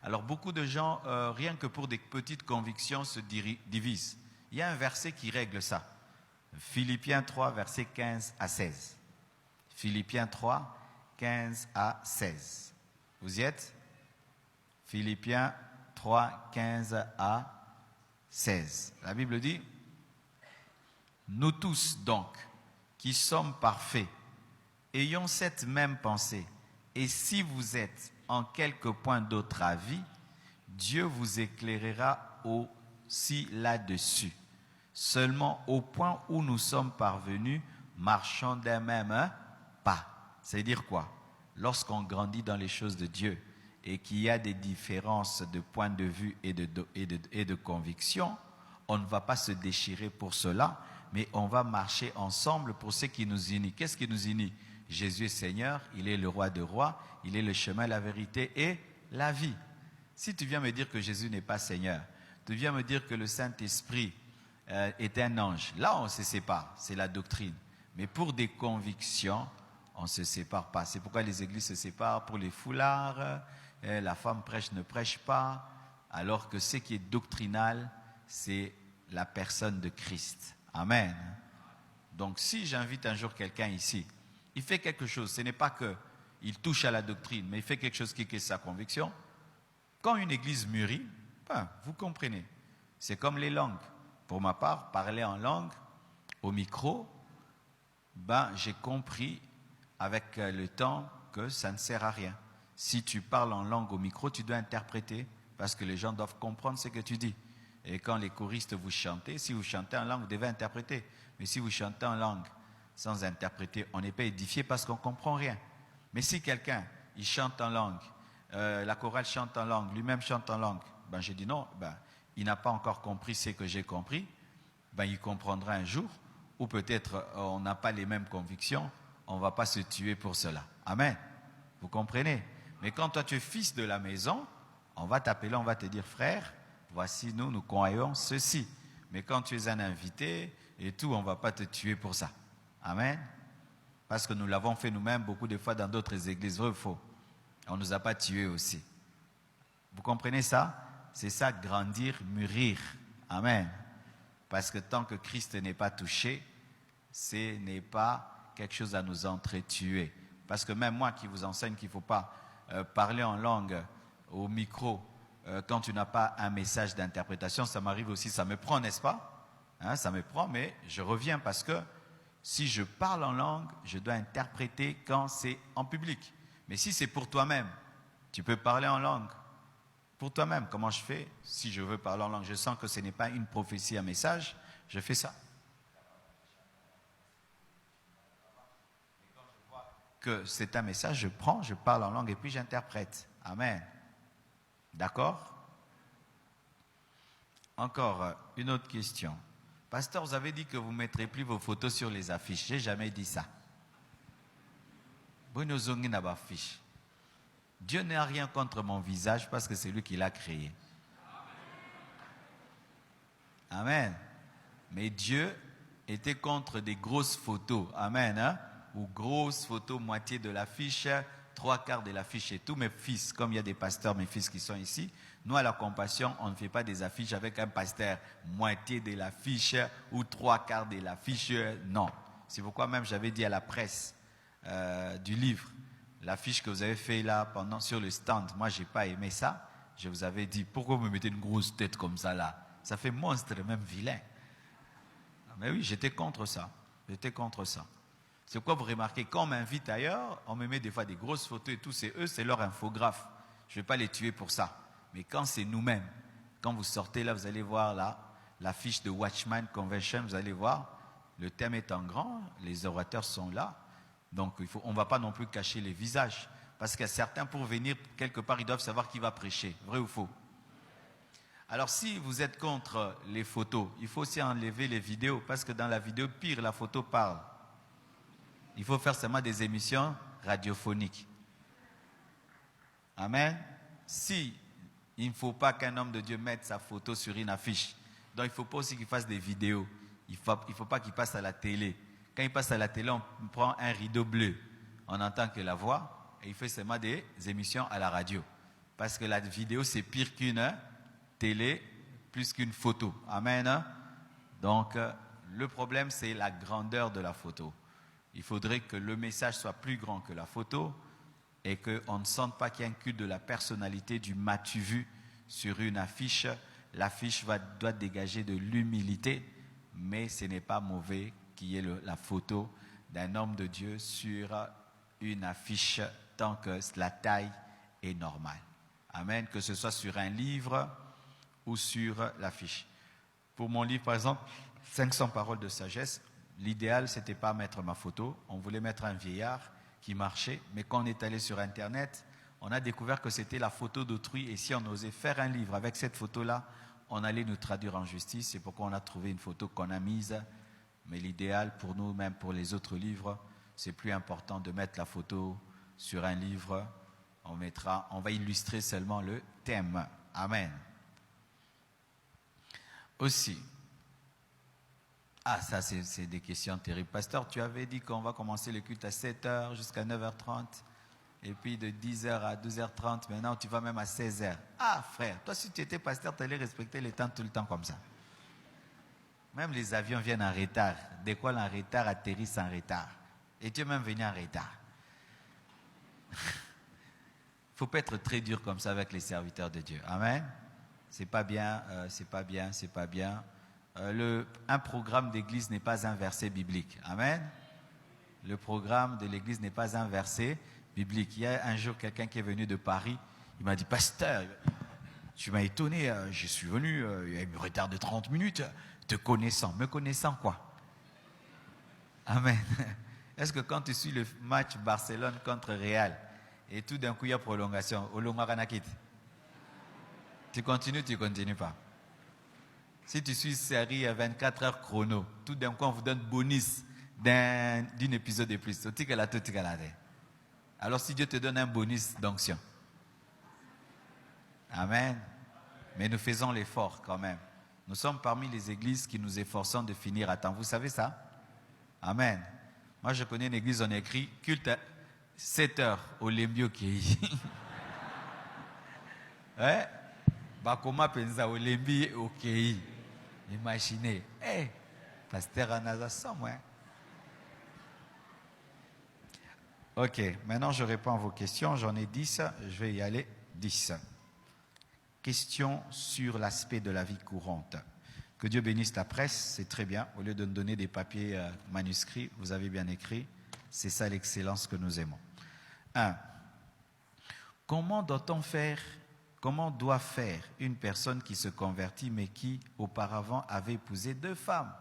Alors beaucoup de gens, rien que pour des petites convictions, se divisent. Il y a un verset qui règle ça. Philippiens 3, versets 15 à 16. Philippiens 3, 15 à 16. Vous y êtes? Philippiens 3, 15 à 16. La Bible dit, « Nous tous donc, qui sommes parfaits, ayons cette même pensée, et si vous êtes en quelque point d'autre avis, Dieu vous éclairera aussi là-dessus. Seulement au point où nous sommes parvenus, marchons d'un même pas. » C'est-à-dire quoi? Lorsqu'on grandit dans les choses de Dieu et qu'il y a des différences de point de vue et de conviction, on ne va pas se déchirer pour cela, mais on va marcher ensemble pour ce qui nous unit. Qu'est-ce qui nous unit? Jésus est Seigneur, il est le roi des rois, il est le chemin, la vérité et la vie. Si tu viens me dire que Jésus n'est pas Seigneur, tu viens me dire que le Saint-Esprit est un ange, là on se sépare, c'est la doctrine. Mais pour des convictions, on ne se sépare pas. C'est pourquoi les églises se séparent pour les foulards, la femme prêche ne prêche pas, alors que ce qui est doctrinal, c'est la personne de Christ. Amen. Donc si j'invite un jour quelqu'un ici, il fait quelque chose, ce n'est pas qu'il touche à la doctrine, mais il fait quelque chose qui est sa conviction. Quand une église mûrit, vous comprenez, c'est comme les langues. Pour ma part, parler en langue, au micro, j'ai compris avec le temps que ça ne sert à rien. Si tu parles en langue au micro, tu dois interpréter parce que les gens doivent comprendre ce que tu dis. Et quand les choristes vous chantez, si vous chantez en langue, vous devez interpréter. Mais si vous chantez en langue sans interpréter, on n'est pas édifié parce qu'on ne comprend rien. Mais si quelqu'un, il chante en langue, la chorale chante en langue, lui-même chante en langue, je dis non, il n'a pas encore compris ce que j'ai compris, il comprendra un jour, ou peut-être on n'a pas les mêmes convictions, on ne va pas se tuer pour cela. Amen. Vous comprenez? Mais quand toi tu es fils de la maison, on va t'appeler, on va te dire, frère, voici nous croyons ceci. Mais quand tu es un invité et tout, on ne va pas te tuer pour ça. Amen. Parce que nous l'avons fait nous-mêmes beaucoup de fois dans d'autres églises. Vrai ou faux? On ne nous a pas tués aussi. Vous comprenez ça? C'est ça, grandir, mûrir. Amen. Parce que tant que Christ n'est pas touché, ce n'est pas quelque chose à nous entretuer. Parce que même moi qui vous enseigne qu'il ne faut pas parler en langue au micro quand tu n'as pas un message d'interprétation, ça m'arrive aussi, ça me prend, n'est-ce pas? Hein, ça me prend, mais je reviens parce que si je parle en langue, je dois interpréter quand c'est en public. Mais si c'est pour toi-même, tu peux parler en langue. Pour toi-même, comment je fais? Si je veux parler en langue, je sens que ce n'est pas une prophétie, un message, je fais ça. Que c'est un message, je prends, je parle en langue et puis j'interprète. Amen. D'accord? Encore une autre question. Pasteur, vous avez dit que vous ne mettrez plus vos photos sur les affiches. Je n'ai jamais dit ça. Dieu n'a rien contre mon visage parce que c'est lui qui l'a créé. Amen. Mais Dieu était contre des grosses photos. Amen. Hein? Ou grosses photos, moitié de l'affiche, 3/4 de l'affiche et tout. Mes fils, comme il y a des pasteurs, mes fils qui sont ici, nous à la Compassion, on ne fait pas des affiches avec un pasteur, moitié de l'affiche ou 3/4 de l'affiche. Non. C'est pourquoi même j'avais dit à la presse du livre, l'affiche que vous avez fait là sur le stand, moi je n'ai pas aimé ça. Je vous avais dit, pourquoi vous me mettez une grosse tête comme ça là? Ça fait monstre, même vilain. Mais oui, j'étais contre ça. J'étais contre ça. C'est quoi vous remarquez, quand on m'invite ailleurs, on me met des fois des grosses photos et tout, c'est eux, c'est leur infographe. Je ne vais pas les tuer pour ça. Mais quand c'est nous-mêmes, quand vous sortez là, vous allez voir là, l'affiche de Watchman Convention, vous allez voir, le thème est en grand, les orateurs sont là. Donc on ne va pas non plus cacher les visages. Parce qu'il y a certains, pour venir quelque part, ils doivent savoir qui va prêcher. Vrai ou faux? Alors si vous êtes contre les photos, il faut aussi enlever les vidéos. Parce que dans la vidéo, pire, la photo parle. Il faut faire seulement des émissions radiophoniques. Amen. Si il ne faut pas qu'un homme de Dieu mette sa photo sur une affiche, donc il ne faut pas aussi qu'il fasse des vidéos. Il ne faut pas qu'il passe à la télé. Quand il passe à la télé, on prend un rideau bleu. On n'entend que la voix et il fait seulement des émissions à la radio. Parce que la vidéo, c'est pire qu'une télé, plus qu'une photo. Amen. Donc, le problème, c'est la grandeur de la photo. Il faudrait que le message soit plus grand que la photo et qu'on ne sente pas qu'il y a un culte de la personnalité, du m'as-tu vu sur une affiche. L'affiche doit dégager de l'humilité, mais ce n'est pas mauvais qu'il y ait la photo d'un homme de Dieu sur une affiche tant que la taille est normale. Amen. Que ce soit sur un livre ou sur l'affiche. Pour mon livre, par exemple, 500 paroles de sagesse, l'idéal, ce n'était pas mettre ma photo. On voulait mettre un vieillard qui marchait. Mais quand on est allé sur Internet, on a découvert que c'était la photo d'autrui. Et si on osait faire un livre avec cette photo-là, on allait nous traduire en justice. C'est pourquoi on a trouvé une photo qu'on a mise. Mais l'idéal pour nous, même pour les autres livres, c'est plus important de mettre la photo sur un livre. On va illustrer seulement le thème. Amen. Aussi, ça c'est des questions terribles. Pasteur, tu avais dit qu'on va commencer le culte à 7h jusqu'à 9h30 et puis de 10h à 12h30, maintenant tu vas même à 16h. Ah frère, toi si tu étais pasteur, tu allais respecter les temps tout le temps comme ça. Même les avions viennent en retard, décollent en retard, atterrissent en retard. Et tu es même venu en retard. Il ne faut pas être très dur comme ça avec les serviteurs de Dieu. Amen. C'est pas bien, c'est pas bien, c'est pas bien. Un programme d'église n'est pas un verset biblique. Amen. Le programme de l'église n'est pas un verset biblique. Il y a un jour quelqu'un qui est venu de Paris, il m'a dit, pasteur, tu m'as étonné, je suis venu, il y a eu un retard de 30 minutes, te connaissant. Me connaissant quoi? Amen. Est-ce que quand tu suis le match Barcelone contre Real, et tout d'un coup il y a prolongation, tu continues, tu ne continues pas? Si tu suis série à 24 heures chrono, tout d'un coup on vous donne bonus d'un épisode de plus. Alors si Dieu te donne un bonus d'onction. Amen. Mais nous faisons l'effort quand même. Nous sommes parmi les églises qui nous efforçons de finir à temps. Vous savez ça? Amen. Moi je connais une église, on écrit culte à 7 heures au Lembio qui ouais? Bakoma penza au Lembi au Kei. Imaginez. Pasteur Anaza sans moi. Ok, maintenant je réponds à vos questions. J'en ai 10, je vais y aller 10. questions sur l'aspect de la vie courante. Que Dieu bénisse la presse, c'est très bien. Au lieu de nous donner des papiers manuscrits, vous avez bien écrit. C'est ça l'excellence que nous aimons. 1. Comment doit faire une personne qui se convertit mais qui auparavant avait épousé 2 femmes?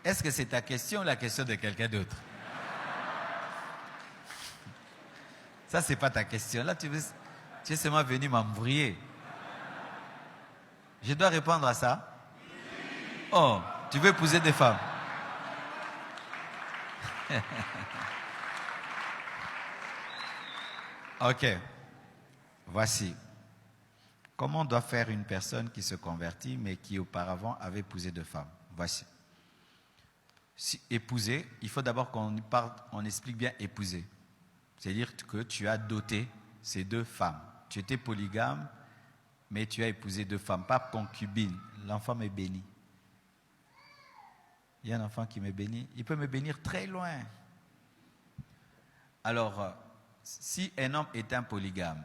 Est-ce que c'est ta question ou la question de quelqu'un d'autre? Ça, c'est pas ta question. Là, tu es seulement venu m'embrouiller. Je dois répondre à ça? Oh, tu veux épouser 2 femmes? Ok. Voici. Comment doit faire une personne qui se convertit mais qui auparavant avait épousé 2 femmes? Voici. Si épouser, il faut d'abord on explique bien épouser. C'est-à-dire que tu as doté ces 2 femmes. Tu étais polygame, mais tu as épousé 2 femmes, pas concubine. L'enfant m'est béni. Il y a un enfant qui m'est béni. Il peut me bénir très loin. Alors, si un homme est un polygame,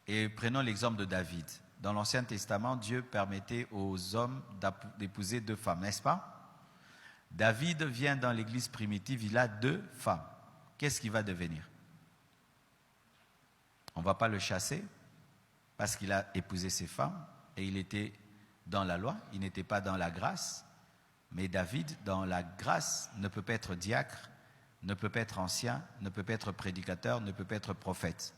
et prenons l'exemple de David, dans l'Ancien Testament, Dieu permettait aux hommes d'épouser 2 femmes, n'est-ce pas? David vient dans l'église primitive, il a 2 femmes. Qu'est-ce qu'il va devenir? On ne va pas le chasser parce qu'il a épousé ses femmes et il était dans la loi, il n'était pas dans la grâce. Mais David, dans la grâce, ne peut pas être diacre, ne peut pas être ancien, ne peut pas être prédicateur, ne peut pas être prophète.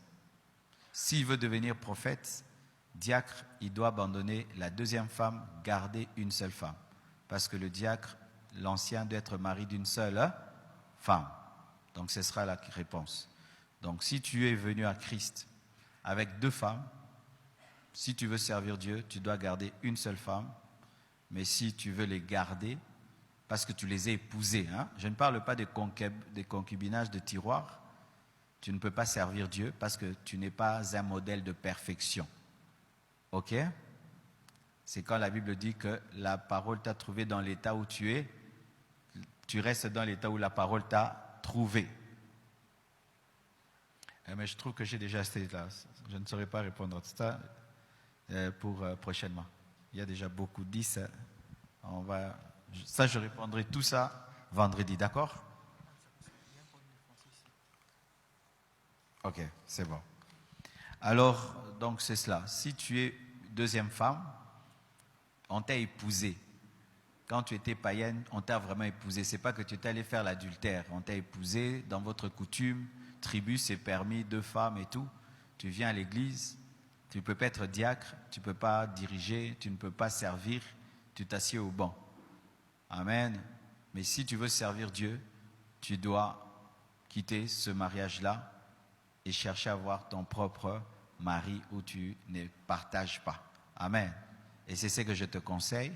S'il veut devenir prophète, diacre, il doit abandonner la 2e femme, garder une seule femme. Parce que le diacre, l'ancien, doit être mari d'une seule femme. Donc ce sera la réponse. Donc si tu es venu à Christ avec 2 femmes, si tu veux servir Dieu, tu dois garder une seule femme. Mais si tu veux les garder, parce que tu les as épousées, je ne parle pas des concubinages de tiroir, tu ne peux pas servir Dieu parce que tu n'es pas un modèle de perfection. Ok? C'est quand la Bible dit que la parole t'a trouvé dans l'état où tu es, tu restes dans l'état où la parole t'a trouvé. Mais je trouve que j'ai déjà assez là. Je ne saurais pas répondre à ça pour prochainement. Il y a déjà beaucoup dit ça. Je répondrai tout ça vendredi, d'accord? Ok, c'est bon. Alors, donc c'est cela. Si tu es 2e femme, on t'a épousé. Quand tu étais païenne, on t'a vraiment épousé. C'est pas que tu étais allé faire l'adultère. On t'a épousé dans votre coutume, tribu, c'est permis, 2 femmes et tout. Tu viens à l'église, tu ne peux pas être diacre, tu ne peux pas diriger, tu ne peux pas servir, tu t'assieds au banc. Amen. Mais si tu veux servir Dieu, tu dois quitter ce mariage-là et chercher à avoir ton propre mari où tu ne partages pas. Amen. Et c'est ce que je te conseille.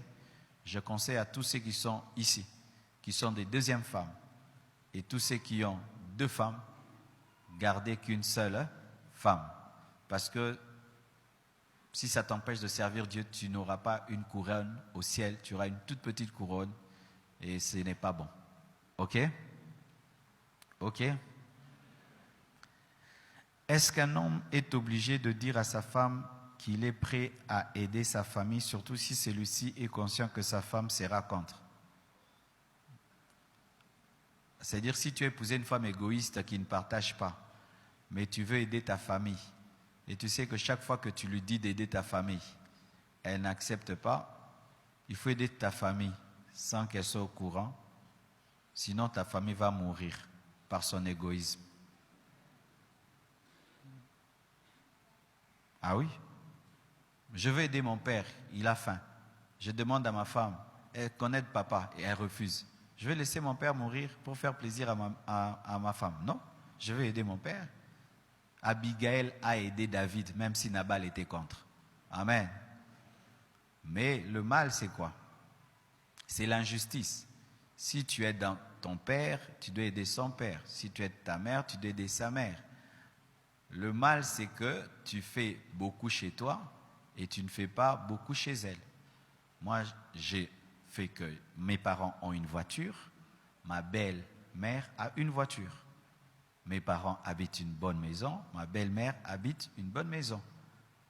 Je conseille à tous ceux qui sont ici, qui sont des 2e femmes, et tous ceux qui ont 2 femmes, gardez qu'une seule femme. Parce que si ça t'empêche de servir Dieu, tu n'auras pas une couronne au ciel, tu auras une toute petite couronne, et ce n'est pas bon. Ok? Ok? Est-ce qu'un homme est obligé de dire à sa femme qu'il est prêt à aider sa famille, surtout si celui-ci est conscient que sa femme sera contre? C'est-à-dire, si tu as épousé une femme égoïste qui ne partage pas, mais tu veux aider ta famille, et tu sais que chaque fois que tu lui dis d'aider ta famille, elle n'accepte pas, il faut aider ta famille sans qu'elle soit au courant, sinon ta famille va mourir par son égoïsme. Ah oui? Je veux aider mon père, il a faim. Je demande à ma femme, elle connaît papa et elle refuse. Je vais laisser mon père mourir pour faire plaisir à ma femme. Non, je veux aider mon père. Abigail a aidé David, même si Nabal était contre. Amen. Mais le mal, c'est quoi? C'est l'injustice. Si tu es dans ton père, tu dois aider son père. Si tu es ta mère, tu dois aider sa mère. Le mal, c'est que tu fais beaucoup chez toi et tu ne fais pas beaucoup chez elle. Moi, j'ai fait que mes parents ont une voiture, ma belle-mère a une voiture. Mes parents habitent une bonne maison, ma belle-mère habite une bonne maison.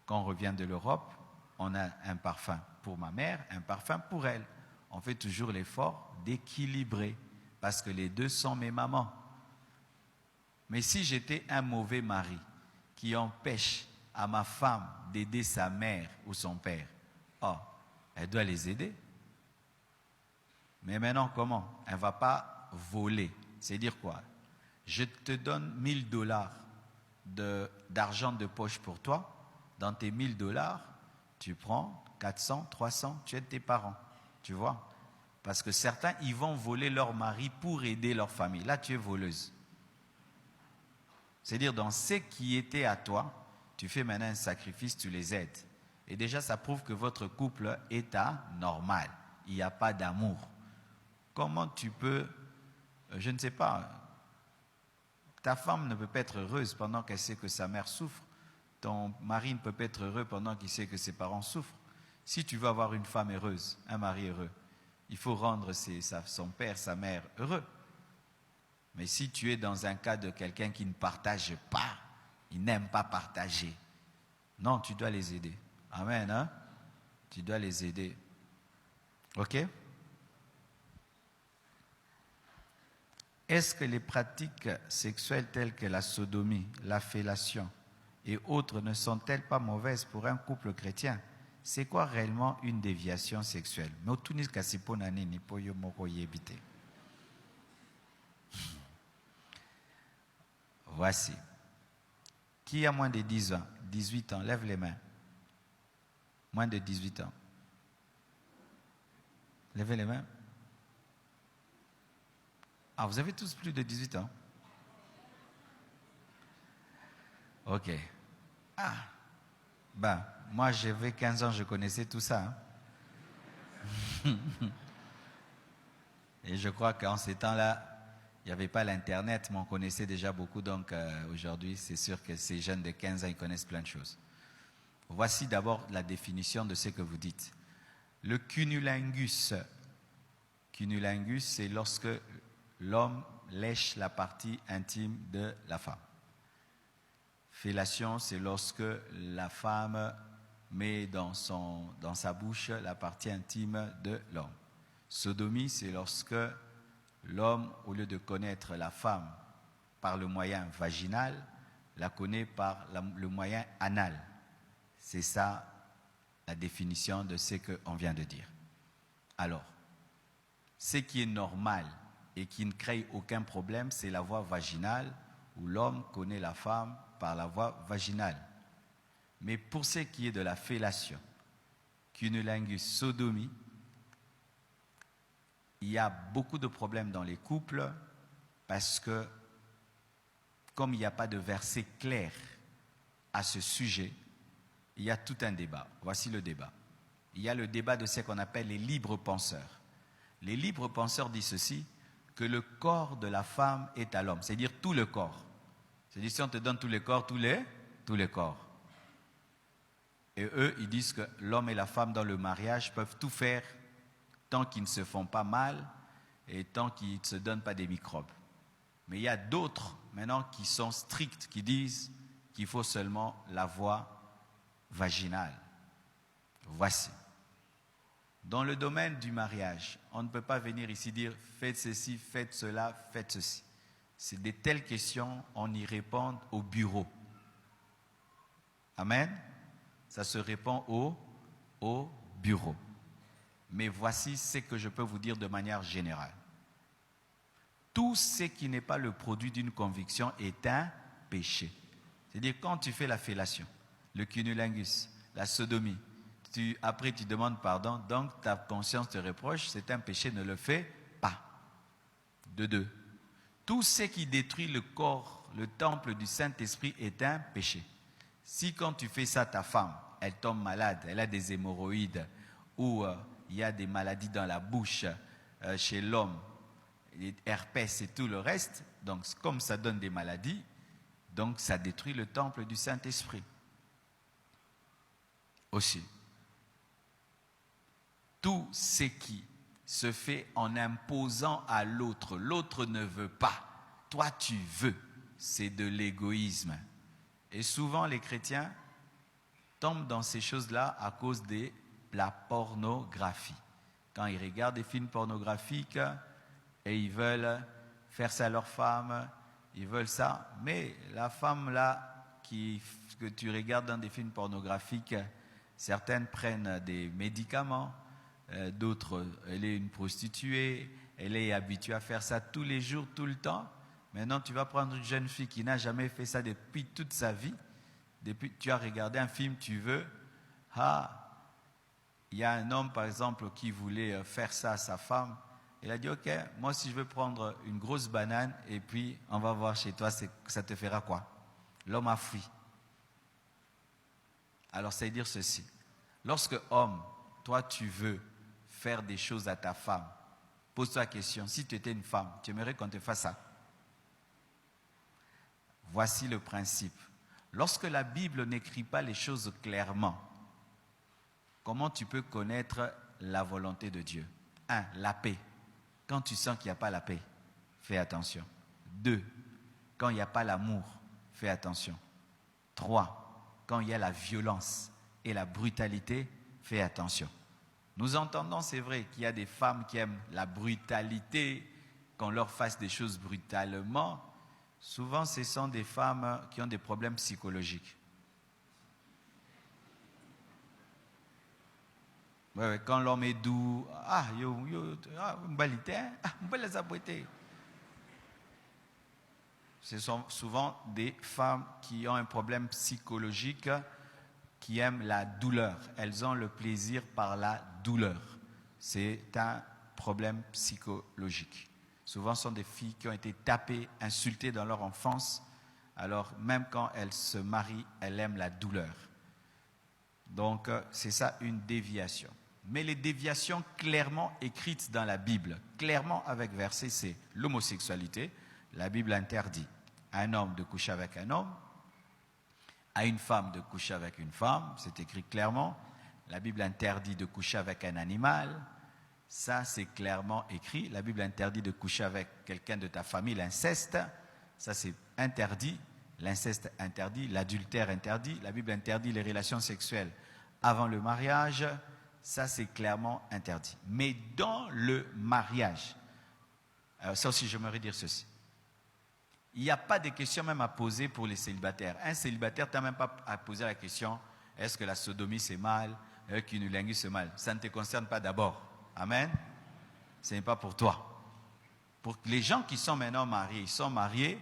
Quand on revient de l'Europe, on a un parfum pour ma mère, un parfum pour elle. On fait toujours l'effort d'équilibrer, parce que les deux sont mes mamans. Mais si j'étais un mauvais mari qui empêche à ma femme d'aider sa mère ou son père, elle doit les aider. Mais maintenant, comment? Elle ne va pas voler. C'est dire quoi? Je te donne $1000 d'argent de poche pour toi. Dans tes $1000, tu prends 400, 300, tu aides tes parents. Tu vois? Parce que certains, ils vont voler leur mari pour aider leur famille. Là, tu es voleuse. C'est-à-dire, dans ce qui était à toi, tu fais maintenant un sacrifice, tu les aides. Et déjà, ça prouve que votre couple est anormal. Il n'y a pas d'amour. Comment tu peux, je ne sais pas, ta femme ne peut pas être heureuse pendant qu'elle sait que sa mère souffre. Ton mari ne peut pas être heureux pendant qu'il sait que ses parents souffrent. Si tu veux avoir une femme heureuse, un mari heureux, il faut rendre son père, sa mère heureux. Mais si tu es dans un cas de quelqu'un qui ne partage pas, il n'aime pas partager, non, tu dois les aider. Amen, hein? Tu dois les aider. Ok? Est-ce que les pratiques sexuelles telles que la sodomie, la fellation et autres ne sont-elles pas mauvaises pour un couple chrétien? C'est quoi réellement une déviation sexuelle? Voici. Qui a moins de 10 ans, 18 ans, lève les mains. Moins de 18 ans. Levez les mains. Ah, vous avez tous plus de 18 ans? Ok. Ah. Ben, moi j'avais 15 ans, je connaissais tout ça. Hein? Et je crois qu'en ces temps-là, il n'y avait pas l'Internet, mais on connaissait déjà beaucoup. Donc aujourd'hui, c'est sûr que ces jeunes de 15 ans, ils connaissent plein de choses. Voici d'abord la définition de ce que vous dites. Le cunnilingus. Cunnilingus, c'est lorsque l'homme lèche la partie intime de la femme. Fellation, c'est lorsque la femme met dans sa bouche la partie intime de l'homme. Sodomie, c'est lorsque l'homme, au lieu de connaître la femme par le moyen vaginal, la connaît par le moyen anal. C'est ça la définition de ce qu'on vient de dire. Alors, ce qui est normal et qui ne crée aucun problème, c'est la voie vaginale, où l'homme connaît la femme par la voie vaginale. Mais pour ce qui est de la fellation, cunnilingus, sodomie, il y a beaucoup de problèmes dans les couples parce que, comme il n'y a pas de verset clair à ce sujet, il y a tout un débat. Voici le débat. Il y a le débat de ce qu'on appelle les libres penseurs. Les libres penseurs disent ceci, que le corps de la femme est à l'homme, c'est-à-dire tout le corps. C'est-à-dire si on te donne tous les corps, tous les corps. Et eux, ils disent que l'homme et la femme dans le mariage peuvent tout faire tant qu'ils ne se font pas mal et tant qu'ils ne se donnent pas des microbes. Mais il y a d'autres maintenant qui sont stricts, qui disent qu'il faut seulement la voie vaginale. Voici. Dans le domaine du mariage, on ne peut pas venir ici dire « faites ceci, faites cela, faites ceci ». C'est de telles questions, on y répond au bureau. Amen. Ça se répond au bureau. Mais voici ce que je peux vous dire de manière générale. Tout ce qui n'est pas le produit d'une conviction est un péché. C'est-à-dire quand tu fais la fellation, le cunnilingus, la sodomie, après tu demandes pardon, donc ta conscience te reproche, c'est un péché, ne le fais pas. De deux. Tout ce qui détruit le corps, le temple du Saint-Esprit est un péché. Si quand tu fais ça, ta femme, elle tombe malade, elle a des hémorroïdes ou il y a des maladies dans la bouche chez l'homme, herpès et tout le reste, donc comme ça donne des maladies, donc ça détruit le temple du Saint-Esprit. Aussi, tout ce qui se fait en imposant à l'autre, l'autre ne veut pas, toi tu veux, c'est de l'égoïsme. Et souvent, les chrétiens tombent dans ces choses-là à cause de la pornographie. Quand ils regardent des films pornographiques et ils veulent faire ça à leur femme, ils veulent ça. Mais la femme là que tu regardes dans des films pornographiques, certaines prennent des médicaments, d'autres, elle est une prostituée, elle est habituée à faire ça tous les jours, tout le temps. Maintenant, tu vas prendre une jeune fille qui n'a jamais fait ça depuis toute sa vie. Depuis tu as regardé un film, tu veux. Il y a un homme, par exemple, qui voulait faire ça à sa femme. Il a dit, ok, moi si je veux prendre une grosse banane et puis on va voir chez toi, ça te fera quoi? L'homme a fui. Alors ça veut dire ceci. Lorsque homme, toi tu veux faire des choses à ta femme, pose-toi la question, si tu étais une femme, tu aimerais qu'on te fasse ça? Voici le principe. Lorsque la Bible n'écrit pas les choses clairement, comment tu peux connaître la volonté de Dieu? 1. La paix. Quand tu sens qu'il n'y a pas la paix, fais attention. 2. Quand il n'y a pas l'amour, fais attention. 3. Quand il y a la violence et la brutalité, fais attention. Nous entendons, c'est vrai, qu'il y a des femmes qui aiment la brutalité, qu'on leur fasse des choses brutalement. Souvent, ce sont des femmes qui ont des problèmes psychologiques. Ouais, quand l'homme est doux, ce sont souvent des femmes qui ont un problème psychologique, qui aiment la douleur. Elles ont le plaisir par la douleur. C'est un problème psychologique. Souvent, ce sont des filles qui ont été tapées, insultées dans leur enfance. Alors, même quand elles se marient, elles aiment la douleur. Donc, c'est ça une déviation. Mais les déviations clairement écrites dans la Bible, clairement avec verset, c'est l'homosexualité. La Bible interdit à un homme de coucher avec un homme, à une femme de coucher avec une femme, c'est écrit clairement. La Bible interdit de coucher avec un animal. Ça, c'est clairement écrit. La Bible interdit de coucher avec quelqu'un de ta famille, l'inceste. Ça, c'est interdit. L'inceste interdit. L'adultère interdit. La Bible interdit les relations sexuelles avant le mariage. Ça, c'est clairement interdit. Mais dans le mariage, alors ça aussi, j'aimerais dire ceci. Il n'y a pas de question même à poser pour les célibataires. Un célibataire, tu n'as même pas à poser la question, est-ce que la sodomie, c'est mal? Est-ce que l'unilingus, c'est mal? Ça ne te concerne pas d'abord. Amen. Ce n'est pas pour toi. Pour les gens qui sont maintenant mariés, ils sont mariés,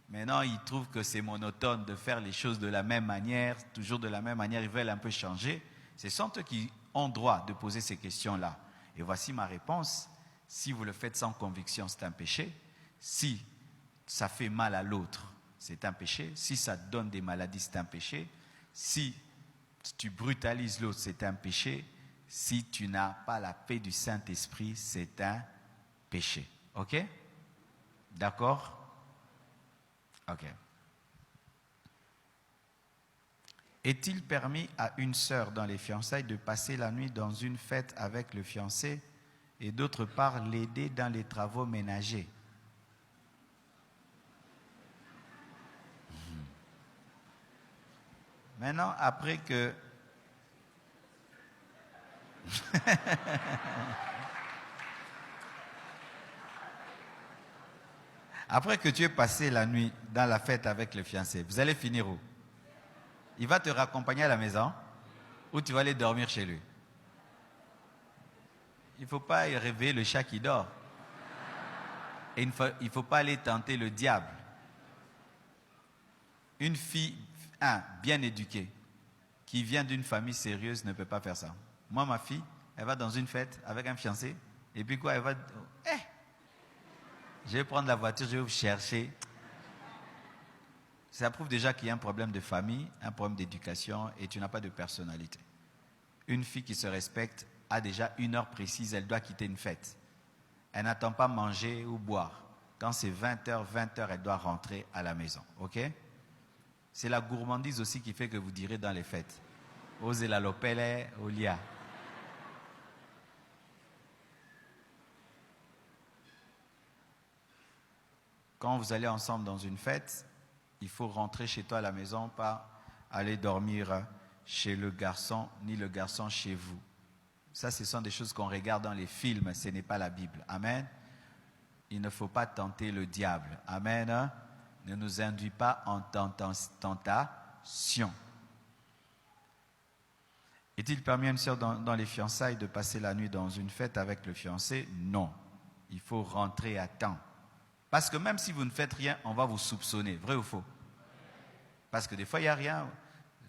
maintenant ils trouvent que c'est monotone de faire les choses de la même manière, toujours de la même manière, ils veulent un peu changer. Ce sont eux qui ont droit de poser ces questions-là. Et voici ma réponse. Si vous le faites sans conviction, c'est un péché. Si ça fait mal à l'autre, c'est un péché. Si ça donne des maladies, c'est un péché. Si tu brutalises l'autre, c'est un péché. Si tu n'as pas la paix du Saint-Esprit, c'est un péché. Ok? D'accord? Ok. Est-il permis à une sœur dans les fiançailles de passer la nuit dans une fête avec le fiancé et d'autre part l'aider dans les travaux ménagers? Maintenant, après que après que tu aies passé la nuit dans la fête avec le fiancé, vous allez finir où? Il va te raccompagner à la maison ou tu vas aller dormir chez lui? Il ne faut pas réveiller le chat qui dort. Et il ne faut pas aller tenter le diable. Une fille, bien éduquée, qui vient d'une famille sérieuse ne peut pas faire ça. Moi, ma fille, elle va dans une fête avec un fiancé, et puis quoi, elle va... je vais prendre la voiture, je vais vous chercher. Ça prouve déjà qu'il y a un problème de famille, un problème d'éducation, et tu n'as pas de personnalité. Une fille qui se respecte a déjà une heure précise, elle doit quitter une fête. Elle n'attend pas manger ou boire. Quand c'est 20h, elle doit rentrer à la maison. Ok? C'est la gourmandise aussi qui fait que vous direz dans les fêtes. Osez la lopele, olia. quand vous allez ensemble dans une fête, il faut rentrer chez toi à la maison, pas aller dormir chez le garçon, ni le garçon chez vous. Ça, ce sont des choses qu'on regarde dans les films, ce n'est pas la Bible. Amen. Il ne faut pas tenter le diable. Amen. Ne nous induis pas en tentation. Est-il permis à une sœur dans les fiançailles de passer la nuit dans une fête avec le fiancé? Non. Il faut rentrer à temps. Parce que même si vous ne faites rien, on va vous soupçonner. Vrai ou faux? Parce que des fois, il n'y a rien.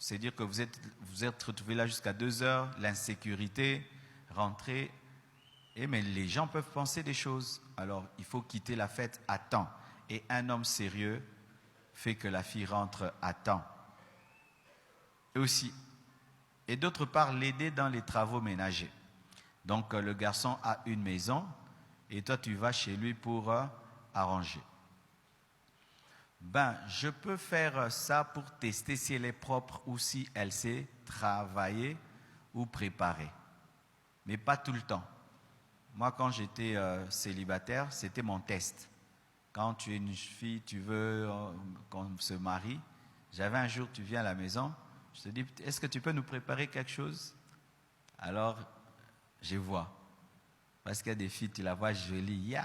C'est dire que vous êtes retrouvé là jusqu'à 2 heures, l'insécurité, rentrer. Mais les gens peuvent penser des choses. Alors, il faut quitter la fête à temps. Et un homme sérieux fait que la fille rentre à temps. Et d'autre part, l'aider dans les travaux ménagers. Donc, le garçon a une maison et toi, tu vas chez lui pour arranger. Je peux faire ça pour tester si elle est propre ou si elle sait travailler ou préparer. Mais pas tout le temps. Moi, quand j'étais célibataire, c'était mon test. Quand tu es une fille, tu veux qu'on se marie. J'avais un jour, tu viens à la maison, je te dis, est-ce que tu peux nous préparer quelque chose? Alors, je vois. Parce qu'il y a des filles, tu la vois jolie.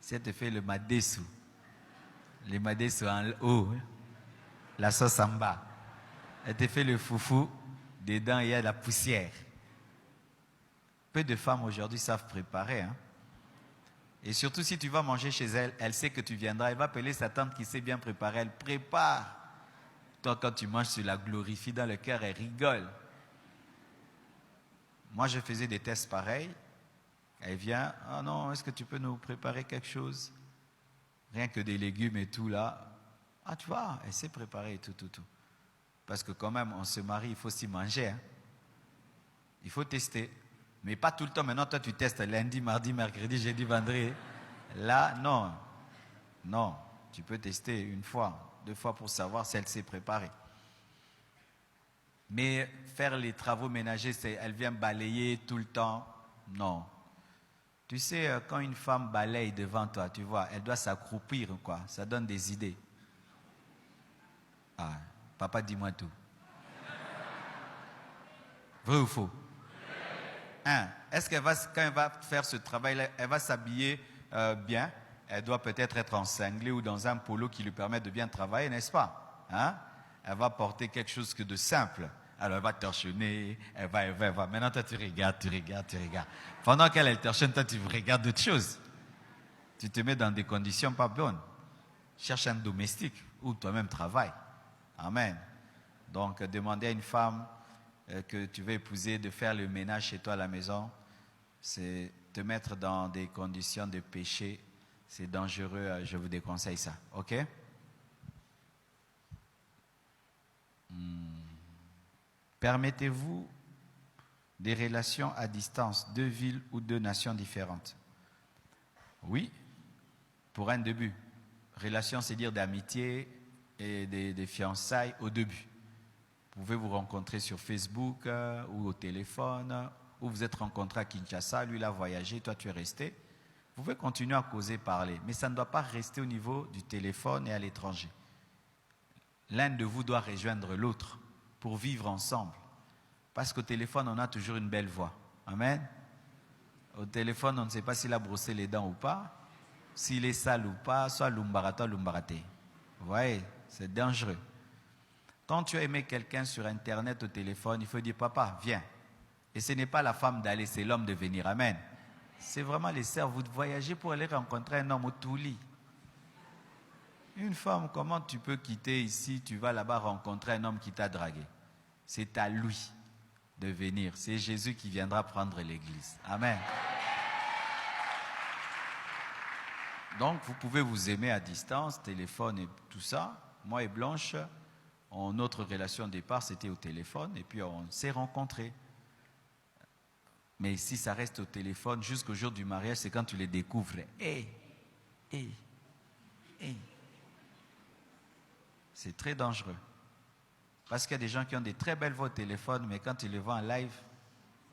Si elle te fait le madessou. Le madessou en haut. La sauce en bas. Elle te fait le foufou. Dedans, il y a la poussière. Peu de femmes aujourd'hui savent préparer. Hein? Et surtout, si tu vas manger chez elle, elle sait que tu viendras. Elle va appeler sa tante qui sait bien préparer. Elle prépare. Toi, quand tu manges, tu la glorifies dans le cœur. Elle rigole. Moi, je faisais des tests pareils. Elle vient, ah non, est-ce que tu peux nous préparer quelque chose? Rien que des légumes et tout là. Ah, tu vois, elle sait préparer tout. Parce que quand même, on se marie, il faut s'y manger. Hein. Il faut tester. Mais pas tout le temps. Maintenant, toi, tu testes lundi, mardi, mercredi, jeudi, vendredi. Là, non. Non, tu peux tester 1 fois, 2 fois pour savoir si elle sait préparer. Mais faire les travaux ménagers, elle vient balayer tout le temps. Non. Tu sais, quand une femme balaye devant toi, tu vois, elle doit s'accroupir, quoi. Ça donne des idées. Ah, papa, dis-moi tout. Vrai ou faux? Est-ce qu'elle va, quand elle va faire ce travail-là, elle va s'habiller bien? Elle doit peut-être être en cinglé ou dans un polo qui lui permet de bien travailler, n'est-ce pas? Hein? Elle va porter quelque chose de simple. Alors, elle va torchonner, elle va. Maintenant, toi, tu regardes. Pendant qu'elle torchonne, toi, tu regardes d'autres choses. Tu te mets dans des conditions pas bonnes. Cherche un domestique ou toi-même travaille. Amen. Donc, demander à une femme que tu veux épouser de faire le ménage chez toi à la maison, c'est te mettre dans des conditions de péché. C'est dangereux, je vous déconseille ça. OK? Permettez-vous des relations à distance, 2 villes ou 2 nations différentes? Oui, pour un début. Relation, c'est dire d'amitié et des fiançailles au début. Vous pouvez vous rencontrer sur Facebook ou au téléphone, ou vous êtes rencontré à Kinshasa, lui il a voyagé, toi tu es resté. Vous pouvez continuer à causer, parler, mais ça ne doit pas rester au niveau du téléphone et à l'étranger. L'un de vous doit rejoindre l'autre pour vivre ensemble. Parce qu'au téléphone, on a toujours une belle voix. Amen. Au téléphone, on ne sait pas s'il a brossé les dents ou pas, s'il est sale ou pas, soit lumbarata, lumbaraté. Vous voyez, c'est dangereux. Quand tu as aimé quelqu'un sur Internet, au téléphone, il faut dire, papa, viens. Et ce n'est pas la femme d'aller, c'est l'homme de venir. Amen. C'est vraiment les sœurs, vous voyagez pour aller rencontrer un homme au Touli. Une femme, comment tu peux quitter ici, tu vas là-bas rencontrer un homme qui t'a dragué? C'est à lui de venir. C'est Jésus qui viendra prendre l'église. Amen. Donc, vous pouvez vous aimer à distance, téléphone et tout ça. Moi et Blanche, notre relation au départ, c'était au téléphone et puis on s'est rencontrés. Mais si ça reste au téléphone jusqu'au jour du mariage, c'est quand tu les découvres. C'est très dangereux. Parce qu'il y a des gens qui ont des très belles voix au téléphone, mais quand tu les vois en live,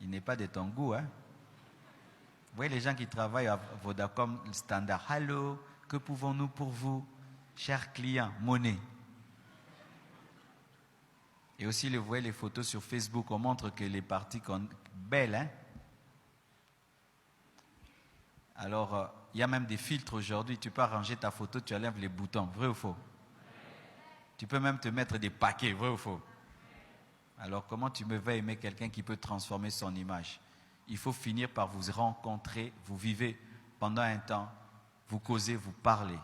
il n'est pas de ton goût. Hein? Vous voyez les gens qui travaillent à Vodacom standard. Allô, que pouvons-nous pour vous, chers clients, monnaie. Et aussi, vous voyez les photos sur Facebook, on montre que les parties belles, hein? Alors, il y a même des filtres aujourd'hui. Tu peux arranger ta photo, tu enlèves les boutons. Vrai ou faux? Tu peux même te mettre des paquets. Vrai ou faux? Alors, comment tu vas aimer quelqu'un qui peut transformer son image? Il faut finir par vous rencontrer. Vous vivez pendant un temps. Vous causez, vous parlez.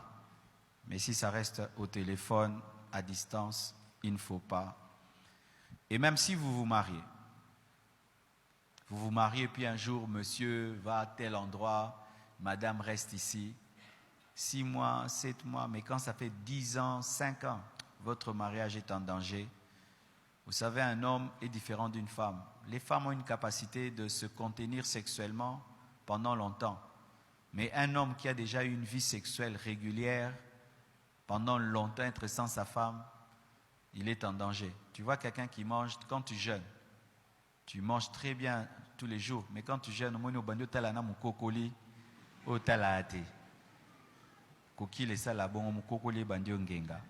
Mais si ça reste au téléphone, à distance, il ne faut pas. Et même si vous vous mariez, puis un jour, monsieur va à tel endroit, madame reste ici, 6 mois, 7 mois, mais quand ça fait 10 ans, 5 ans, votre mariage est en danger. Vous savez, un homme est différent d'une femme. Les femmes ont une capacité de se contenir sexuellement pendant longtemps. Mais un homme qui a déjà eu une vie sexuelle régulière, pendant longtemps, être sans sa femme, il est en danger. Tu vois quelqu'un qui mange, quand tu jeûnes, tu manges très bien tous les jours, mais quand tu jeûnes, au moins, au bandeau, tu as la kokoli, ou tu as la hâte. Koki, les salabons, au kokoli, bandeau, ngenga.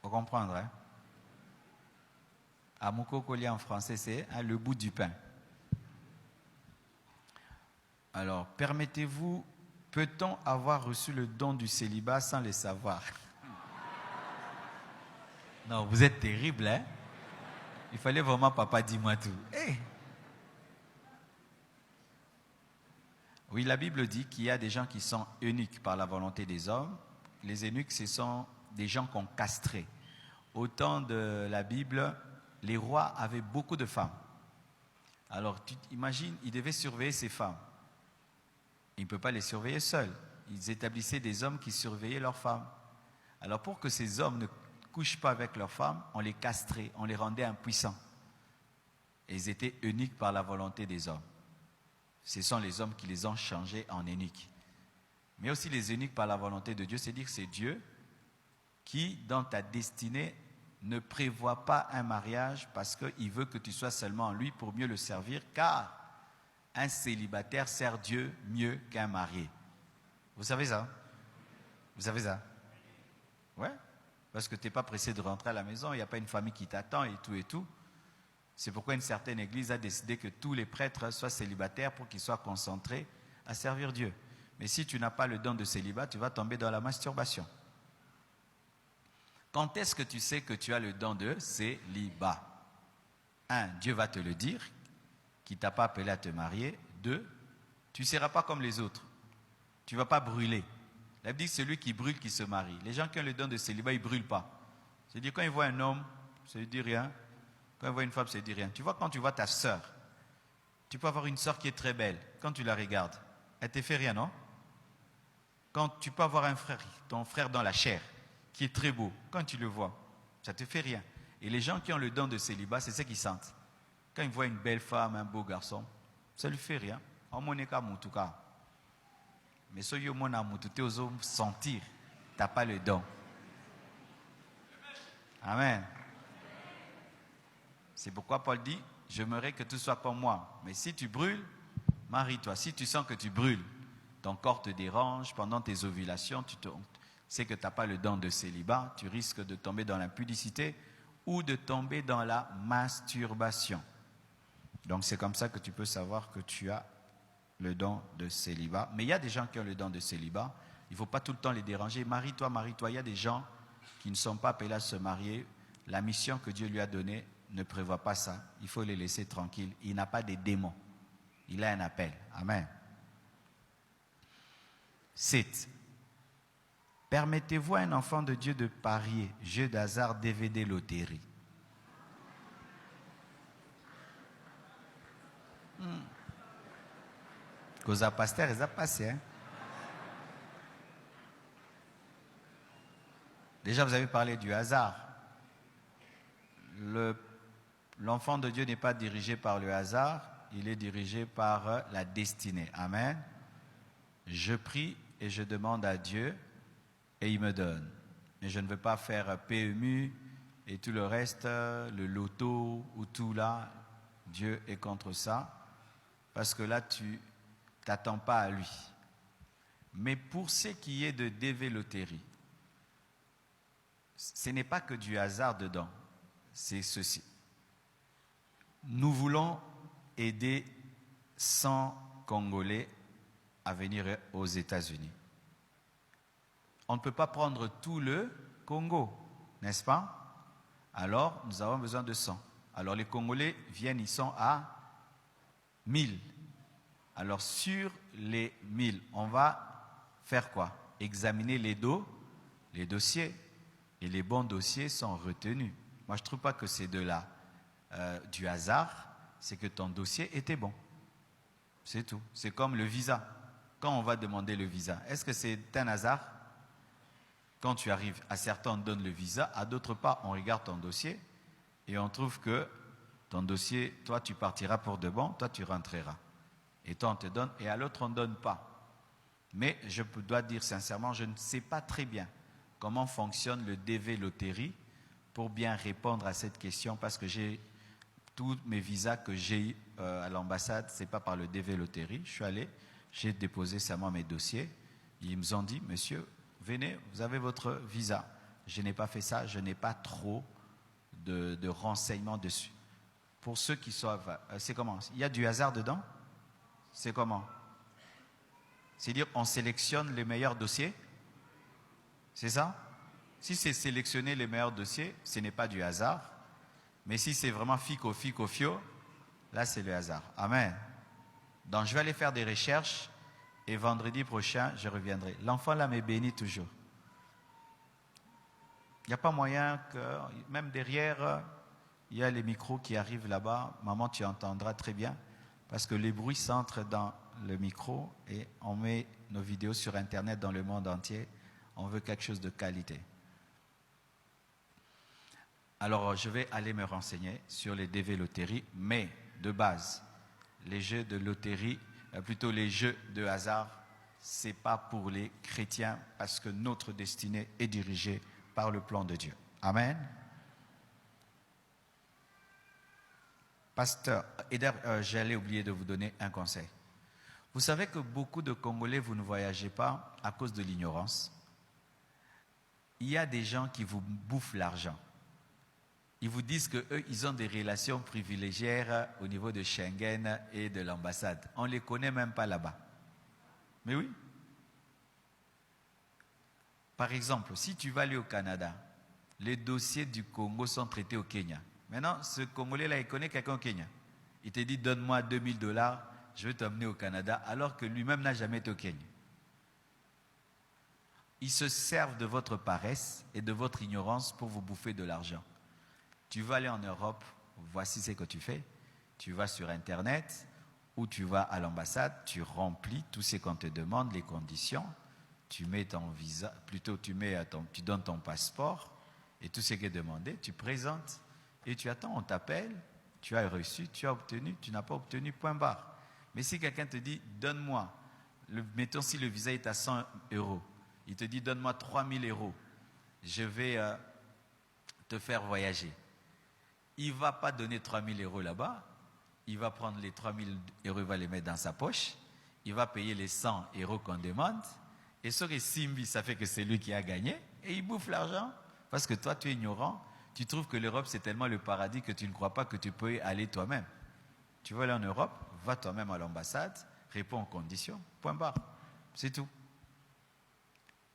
Vous comprenez, hein? À mukokoli en français, c'est le bout du pain. Alors, permettez-vous, peut-on avoir reçu le don du célibat sans le savoir? Non, vous êtes terrible, hein? Il fallait vraiment, papa, dis-moi tout. Hey! Oui, la Bible dit qu'il y a des gens qui sont eunuques par la volonté des hommes. Les eunuques, ce sont des gens qu'on castrait. Au temps de la Bible, les rois avaient beaucoup de femmes. Alors, tu imagines, ils devaient surveiller ces femmes. Ils ne peuvent pas les surveiller seuls. Ils établissaient des hommes qui surveillaient leurs femmes. Alors, pour que ces hommes ne couchent pas avec leurs femmes, on les castrait, on les rendait impuissants. Et ils étaient eunuques par la volonté des hommes. Ce sont les hommes qui les ont changés en eunuques. Mais aussi les eunuques par la volonté de Dieu, c'est-à-dire que c'est Dieu qui, dans ta destinée, ne prévoit pas un mariage parce qu'il veut que tu sois seulement en lui pour mieux le servir, car un célibataire sert Dieu mieux qu'un marié. Vous savez ça? Vous savez ça? Ouais. Parce que tu n'es pas pressé de rentrer à la maison, il n'y a pas une famille qui t'attend et tout et tout. C'est pourquoi une certaine église a décidé que tous les prêtres soient célibataires pour qu'ils soient concentrés à servir Dieu. Mais si tu n'as pas le don de célibat, tu vas tomber dans la masturbation. Quand est-ce que tu sais que tu as le don de célibat? 1, Dieu va te le dire, qui ne t'a pas appelé à te marier. 2, tu ne seras pas comme les autres. Tu ne vas pas brûler. La Bible dit que c'est celui qui brûle qui se marie. Les gens qui ont le don de célibat, ils ne brûlent pas. C'est-à-dire quand ils voient un homme, ça ne dit rien. Quand ils voient une femme, ça ne dit rien. Tu vois, quand tu vois ta sœur, tu peux avoir une sœur qui est très belle. Quand tu la regardes, elle ne te fait rien, non? Quand tu peux avoir un frère, ton frère dans la chair, qui est très beau, quand tu le vois, ça ne te fait rien. Et les gens qui ont le don de célibat, c'est ce qu'ils sentent. Quand ils voient une belle femme, un beau garçon, ça ne lui fait rien. Mais ce qui est sentir, tu n'as pas le don. Amen. C'est pourquoi Paul dit, j'aimerais que tu sois comme moi. Mais si tu brûles, marie-toi. Si tu sens que tu brûles, ton corps te dérange pendant tes ovulations, tu sais que tu n'as pas le don de célibat, tu risques de tomber dans l'impudicité ou de tomber dans la masturbation. Donc c'est comme ça que tu peux savoir que tu as le don de célibat. Mais il y a des gens qui ont le don de célibat. Il ne faut pas tout le temps les déranger. Marie-toi, marie-toi. Il y a des gens qui ne sont pas appelés à se marier. La mission que Dieu lui a donnée ne prévoit pas ça. Il faut les laisser tranquilles. Il n'a pas de démons. Il a un appel. Amen. 7. Permettez-vous à un enfant de Dieu de parier, jeu d'hasard, DVD, loterie? Causa pasteur, ils ont passé. Hein? Déjà, vous avez parlé du hasard. L'enfant de Dieu n'est pas dirigé par le hasard, il est dirigé par la destinée. Amen. Je prie et je demande à Dieu et il me donne. Mais je ne veux pas faire PMU et tout le reste, le loto ou tout là. Dieu est contre ça. Parce que là, tu t'attends pas à lui. Mais pour ce qui est de DV Loterie, ce n'est pas que du hasard dedans, c'est ceci. Nous voulons aider 100 Congolais à venir aux États-Unis. On ne peut pas prendre tout le Congo, n'est-ce pas? Alors, nous avons besoin de 100. Alors, les Congolais viennent, ils sont à 1000. Alors, sur les 1000, on va faire quoi? Examiner les dossiers. Et les bons dossiers sont retenus. Moi, je ne trouve pas que c'est de là du hasard, c'est que ton dossier était bon. C'est tout. C'est comme le visa. Quand on va demander le visa, est-ce que c'est un hasard? Quand tu arrives, à certains on donne le visa, à d'autres pas, on regarde ton dossier et on trouve que ton dossier, toi tu partiras pour de bon, toi tu rentreras. Et toi on te donne, et à l'autre on ne donne pas. Mais je dois dire sincèrement, je ne sais pas très bien comment fonctionne le DV Loterie pour bien répondre à cette question, parce que j'ai tous mes visas que j'ai eu à l'ambassade, ce n'est pas par le DV Loterie. Je suis allé, j'ai déposé seulement mes dossiers. Ils me ont dit, monsieur, venez, vous avez votre visa. Je n'ai pas fait ça, je n'ai pas trop de renseignements dessus. Pour ceux qui savent, c'est comment? Il y a du hasard dedans? C'est comment? C'est-à-dire, on sélectionne les meilleurs dossiers? C'est ça? Si c'est sélectionner les meilleurs dossiers, ce n'est pas du hasard. Mais si c'est vraiment fico, fio, là c'est le hasard. Amen. Donc je vais aller faire des recherches et vendredi prochain, je reviendrai. L'enfant là me bénit toujours. Il n'y a pas moyen que, même derrière, il y a les micros qui arrivent là-bas. Maman, tu entendras très bien, parce que les bruits s'entrent dans le micro et on met nos vidéos sur Internet dans le monde entier. On veut quelque chose de qualité. Alors, je vais aller me renseigner sur les DV Loterie, mais de base, les jeux de loterie, plutôt les jeux de hasard, ce n'est pas pour les chrétiens, parce que notre destinée est dirigée par le plan de Dieu. Amen. Pasteur, et j'allais oublier de vous donner un conseil. Vous savez que beaucoup de Congolais, vous ne voyagez pas à cause de l'ignorance. Il y a des gens qui vous bouffent l'argent. Ils vous disent qu'eux, ils ont des relations privilégiées au niveau de Schengen et de l'ambassade. On ne les connaît même pas là-bas. Mais oui. Par exemple, si tu vas aller au Canada, les dossiers du Congo sont traités au Kenya. Maintenant, ce Congolais-là, il connaît quelqu'un au Kenya. Il te dit, donne-moi $2000, je vais t'emmener au Canada, alors que lui-même n'a jamais été au Kenya. Ils se servent de votre paresse et de votre ignorance pour vous bouffer de l'argent. Tu vas aller en Europe, voici ce que tu fais. Tu vas sur Internet ou tu vas à l'ambassade, tu remplis tout ce qu'on te demande, les conditions. Tu mets ton visa, plutôt tu donnes ton passeport et tout ce qui est demandé, tu présentes et tu attends, on t'appelle, tu as reçu, tu as obtenu, tu n'as pas obtenu, point barre. Mais si quelqu'un te dit, donne-moi, mettons si le visa est à 100 €, il te dit, donne-moi 3000 €, je vais te faire voyager. Il ne va pas donner 3000 € là-bas, il va prendre les 3000 €, il va les mettre dans sa poche, il va payer les 100 € qu'on demande, et sur les Simbi, ça fait que c'est lui qui a gagné, et il bouffe l'argent, parce que toi tu es ignorant, tu trouves que l'Europe c'est tellement le paradis que tu ne crois pas que tu peux y aller toi-même. Tu veux aller en Europe, va toi-même à l'ambassade, réponds aux conditions, point barre, c'est tout.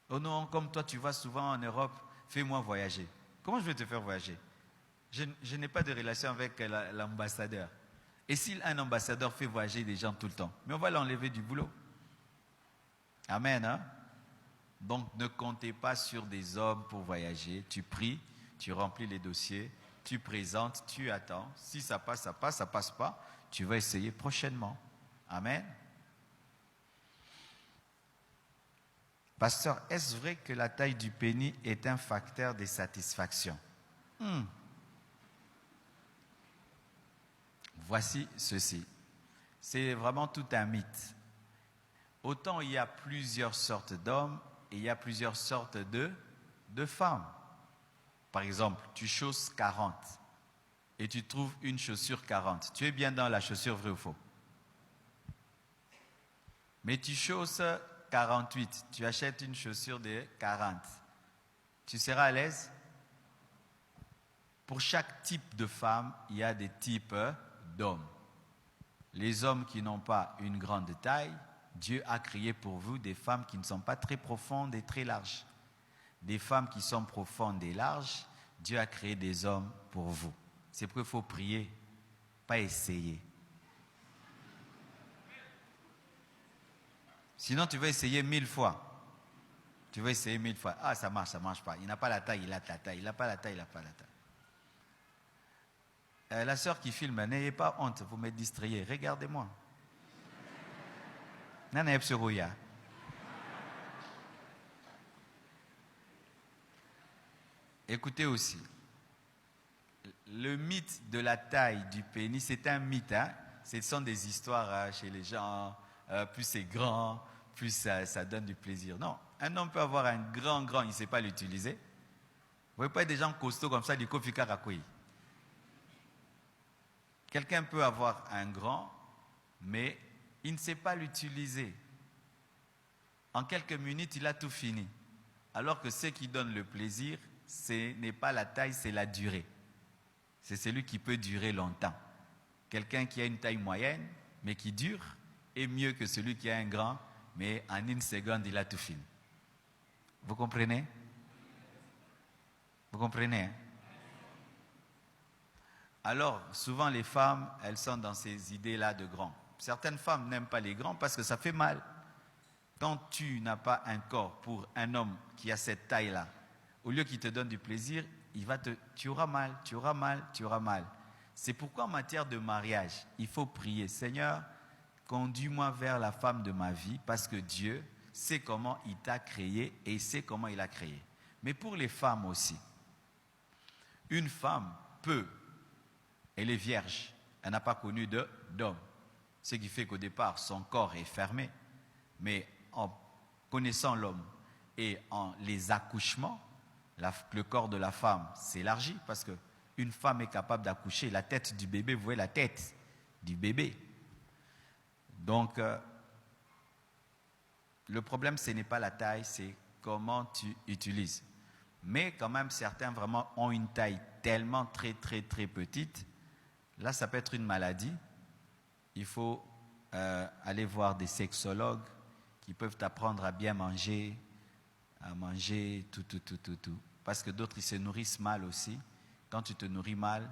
Oh non, comme toi tu vas souvent en Europe, fais-moi voyager. Comment je vais te faire voyager? Je n'ai pas de relation avec l'ambassadeur. Et si un ambassadeur fait voyager des gens tout le temps, mais on va l'enlever du boulot. Amen, hein? Donc ne comptez pas sur des hommes pour voyager. Tu pries, tu remplis les dossiers, tu présentes, tu attends. Si ça passe, ça passe, ça passe pas, tu vas essayer prochainement. Amen. Pasteur, est-ce vrai que la taille du pénis est un facteur de satisfaction? Voici ceci. C'est vraiment tout un mythe. Autant il y a plusieurs sortes d'hommes et il y a plusieurs sortes de femmes. Par exemple, tu chausses 40 et tu trouves une chaussure 40. Tu es bien dans la chaussure, vrai ou faux? Mais tu chausses 48, tu achètes une chaussure de 40. Tu seras à l'aise? Pour chaque type de femme, il y a des types d'hommes. Les hommes qui n'ont pas une grande taille, Dieu a créé pour vous des femmes qui ne sont pas très profondes et très larges. Des femmes qui sont profondes et larges, Dieu a créé des hommes pour vous. C'est pourquoi il faut prier, pas essayer. Sinon, tu vas essayer 1000 fois. Tu vas essayer 1000 fois. Ah, ça marche pas. Il n'a pas la taille, il a la taille. Il n'a pas la taille, il n'a pas la taille. La sœur qui filme, n'ayez pas honte, vous me distrayez. Regardez-moi. Nana Epsurouya. Écoutez aussi. Le mythe de la taille du pénis, c'est un mythe. Hein? Ce sont des histoires chez les gens. Plus c'est grand, plus ça donne du plaisir. Non, un homme peut avoir un grand, il ne sait pas l'utiliser. Vous ne voyez pas des gens costauds comme ça, du kofi karakouï. Quelqu'un peut avoir un grand, mais il ne sait pas l'utiliser. En quelques minutes, il a tout fini. Alors que ce qui donne le plaisir, ce n'est pas la taille, c'est la durée. C'est celui qui peut durer longtemps. Quelqu'un qui a une taille moyenne, mais qui dure, est mieux que celui qui a un grand, mais en une seconde, il a tout fini. Vous comprenez? Vous comprenez, hein? Alors, souvent les femmes, elles sont dans ces idées-là de grands. Certaines femmes n'aiment pas les grands parce que ça fait mal. Quand tu n'as pas un corps pour un homme qui a cette taille-là, au lieu qu'il te donne du plaisir, tu auras mal. C'est pourquoi en matière de mariage, il faut prier. Seigneur, conduis-moi vers la femme de ma vie parce que Dieu sait comment il t'a créé et sait comment il a créé. Mais pour les femmes aussi, une femme peut, elle est vierge, elle n'a pas connu d'homme. Ce qui fait qu'au départ, son corps est fermé. Mais en connaissant l'homme et en les accouchements, le corps de la femme s'élargit parce qu'une femme est capable d'accoucher. La tête du bébé, vous voyez la tête du bébé. Donc, le problème, ce n'est pas la taille, c'est comment tu utilises. Mais quand même, certains vraiment ont une taille tellement très petite. Là, ça peut être une maladie. Il faut aller voir des sexologues qui peuvent t'apprendre à bien manger, tout. Parce que d'autres, ils se nourrissent mal aussi. Quand tu te nourris mal,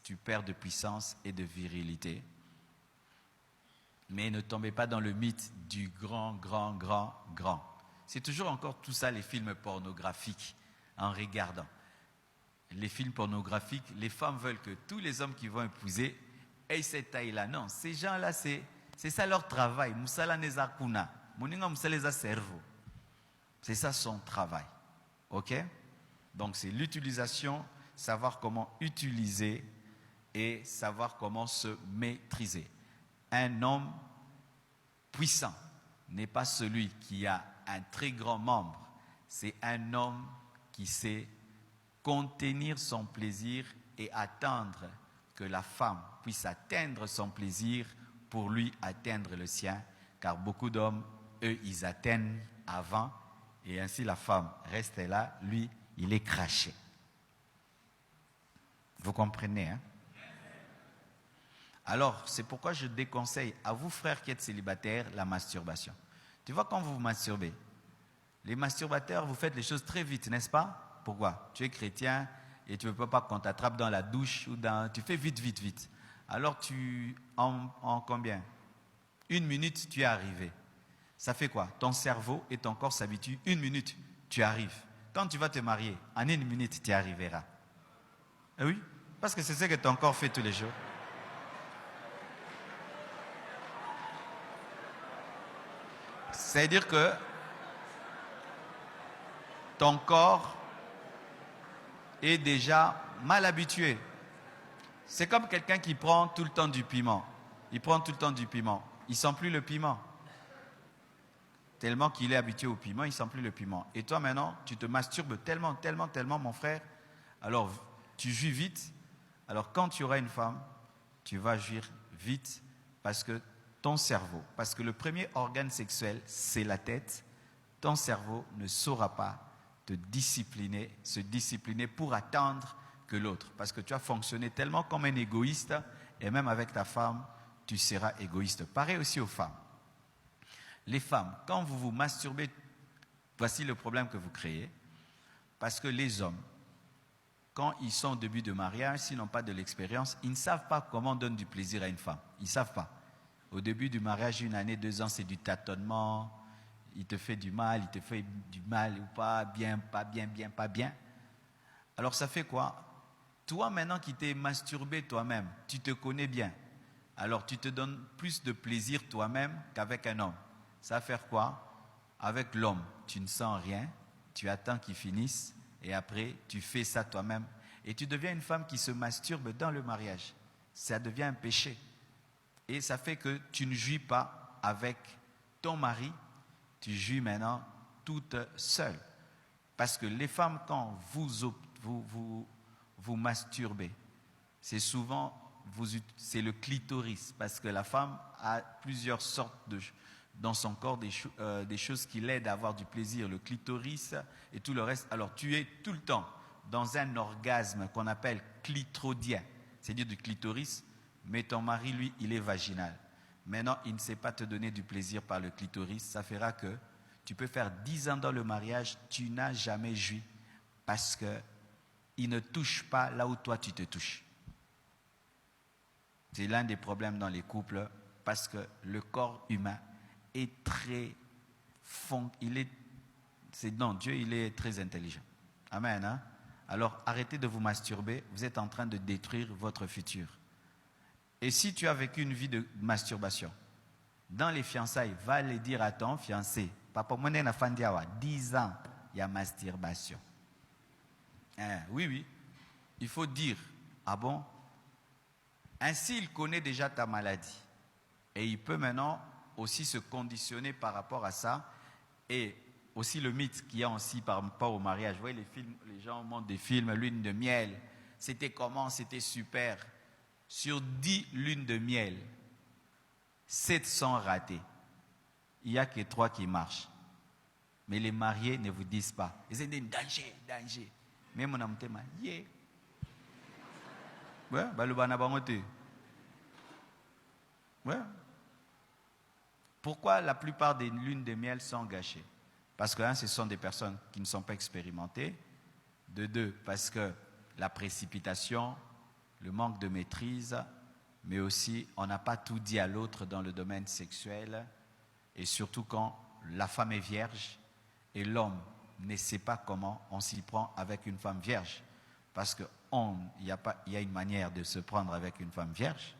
tu perds de puissance et de virilité. Mais ne tombez pas dans le mythe du grand. C'est toujours encore tout ça, les films pornographiques, en regardant. Les films pornographiques, les femmes veulent que tous les hommes qui vont épouser aient cette taille-là. Non, ces gens-là, c'est ça leur travail. Musala neza kuna. Moninga musaleza cerveau. C'est ça son travail. Ok? Donc c'est l'utilisation, savoir comment utiliser et savoir comment se maîtriser. Un homme puissant n'est pas celui qui a un très grand membre. C'est un homme qui sait contenir son plaisir et attendre que la femme puisse atteindre son plaisir pour lui atteindre le sien. Car beaucoup d'hommes, eux, ils atteignent avant et ainsi la femme reste là, lui, il est craché. Vous comprenez, hein? Alors, c'est pourquoi je déconseille à vous, frères qui êtes célibataires, la masturbation. Tu vois, quand vous vous masturbez, les masturbateurs, vous faites les choses très vite, n'est-ce pas? Pourquoi? Tu es chrétien et tu ne veux pas qu'on t'attrape dans la douche ou tu fais vite. Alors, en combien? 1 minute, tu es arrivé. Ça fait quoi? Ton cerveau et ton corps s'habituent. 1 minute, tu arrives. Quand tu vas te marier, en 1 minute, tu y arriveras. Eh oui, parce que c'est ce que ton corps fait tous les jours. C'est-à-dire que ton corps est déjà mal habitué. C'est comme quelqu'un qui prend tout le temps du piment. Il prend tout le temps du piment. Il ne sent plus le piment. Tellement qu'il est habitué au piment, il ne sent plus le piment. Et toi maintenant, tu te masturbes tellement, mon frère. Alors, tu jouis vite. Alors, quand tu auras une femme, tu vas jouir vite parce que ton cerveau, parce que le premier organe sexuel, c'est la tête, ton cerveau ne saura pas se discipliner pour attendre que l'autre. Parce que tu as fonctionné tellement comme un égoïste, et même avec ta femme, tu seras égoïste. Pareil aussi aux femmes. Les femmes, quand vous vous masturbez, voici le problème que vous créez. Parce que les hommes, quand ils sont au début de mariage, s'ils n'ont pas de l'expérience, ils ne savent pas comment on donne du plaisir à une femme. Ils ne savent pas. Au début du mariage, 1 année, 2 ans, c'est du tâtonnement. Il te fait du mal, il te fait du mal ou pas, bien, pas bien, bien, pas bien. Alors ça fait quoi? Toi maintenant qui t'es masturbé toi-même, tu te connais bien. Alors tu te donnes plus de plaisir toi-même qu'avec un homme. Ça va faire quoi? Avec l'homme, tu ne sens rien, tu attends qu'il finisse et après tu fais ça toi-même. Et tu deviens une femme qui se masturbe dans le mariage. Ça devient un péché. Et ça fait que tu ne jouis pas avec ton mari, tu jouis maintenant toute seule. Parce que les femmes, quand vous masturbez, c'est souvent, c'est le clitoris. Parce que la femme a plusieurs sortes dans son corps des choses qui l'aident à avoir du plaisir. Le clitoris et tout le reste. Alors tu es tout le temps dans un orgasme qu'on appelle clitoridien. C'est-à-dire du clitoris, mais ton mari, lui, il est vaginal. Maintenant, il ne sait pas te donner du plaisir par le clitoris. Ça fera que tu peux faire 10 ans dans le mariage, tu n'as jamais joui parce qu'il ne touche pas là où toi tu te touches. C'est l'un des problèmes dans les couples parce que le corps humain est très Dieu, il est très intelligent. Amen. Hein? Alors, arrêtez de vous masturber. Vous êtes en train de détruire votre futur. Et si tu as vécu une vie de masturbation, dans les fiançailles, va le dire à ton fiancé. Papa, moi, je suis 10 ans, il y a masturbation. Oui. Il faut dire, ah bon? Ainsi, il connaît déjà ta maladie. Et il peut maintenant aussi se conditionner par rapport à ça. Et aussi le mythe qu'il y a aussi par rapport au mariage. Vous voyez les films, les gens montrent des films, lune de miel. C'était comment? C'était super. Sur 10 lunes de miel, 7 sont ratées. Il n'y a que 3 qui marchent. Mais les mariés ne vous disent pas. Ils disent danger. Mais mon âme t'aime. Yeah. Ouais, le banabangote. Ouais. Pourquoi la plupart des lunes de miel sont gâchées? Parce que, ce sont des personnes qui ne sont pas expérimentées. De 2, parce que la précipitation, le manque de maîtrise, mais aussi on n'a pas tout dit à l'autre dans le domaine sexuel, et surtout quand la femme est vierge et l'homme ne sait pas comment on s'y prend avec une femme vierge. Parce qu'il y a une manière de se prendre avec une femme vierge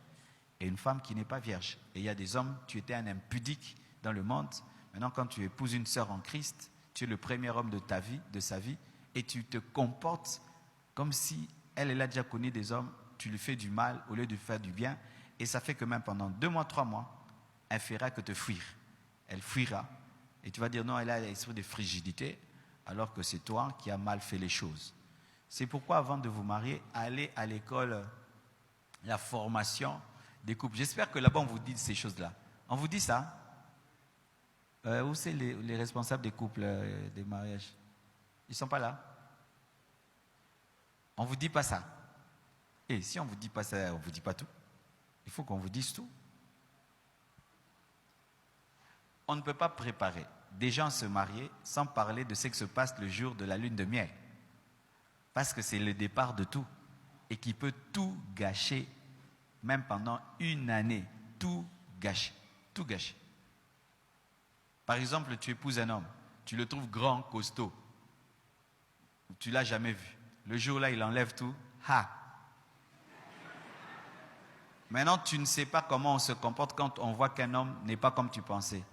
et une femme qui n'est pas vierge. Et il y a des hommes, tu étais un impudique dans le monde. Maintenant, quand tu épouses une sœur en Christ, tu es le premier homme de sa vie, et tu te comportes comme si elle a déjà connu des hommes, tu lui fais du mal au lieu de faire du bien. Et ça fait que même pendant 2 mois, 3 mois, elle fera que te fuir. Elle fuira. Et tu vas dire non, elle a l'esprit de frigidité, alors que c'est toi qui as mal fait les choses. C'est pourquoi avant de vous marier, allez à l'école, la formation des couples. J'espère que là-bas on vous dit ces choses-là. On vous dit ça? Où c'est les responsables des couples, des mariages? Ils ne sont pas là? On ne vous dit pas ça. Et si on ne vous dit pas ça, on ne vous dit pas tout. Il faut qu'on vous dise tout. On ne peut pas préparer des gens à se marier sans parler de ce qui se passe le jour de la lune de miel. Parce que c'est le départ de tout. Et qui peut tout gâcher, même pendant 1 année. Tout gâcher. Tout gâcher. Par exemple, tu épouses un homme. Tu le trouves grand, costaud. Tu ne l'as jamais vu. Le jour-là, il enlève tout. Ha! Maintenant, tu ne sais pas comment on se comporte quand on voit qu'un homme n'est pas comme tu pensais.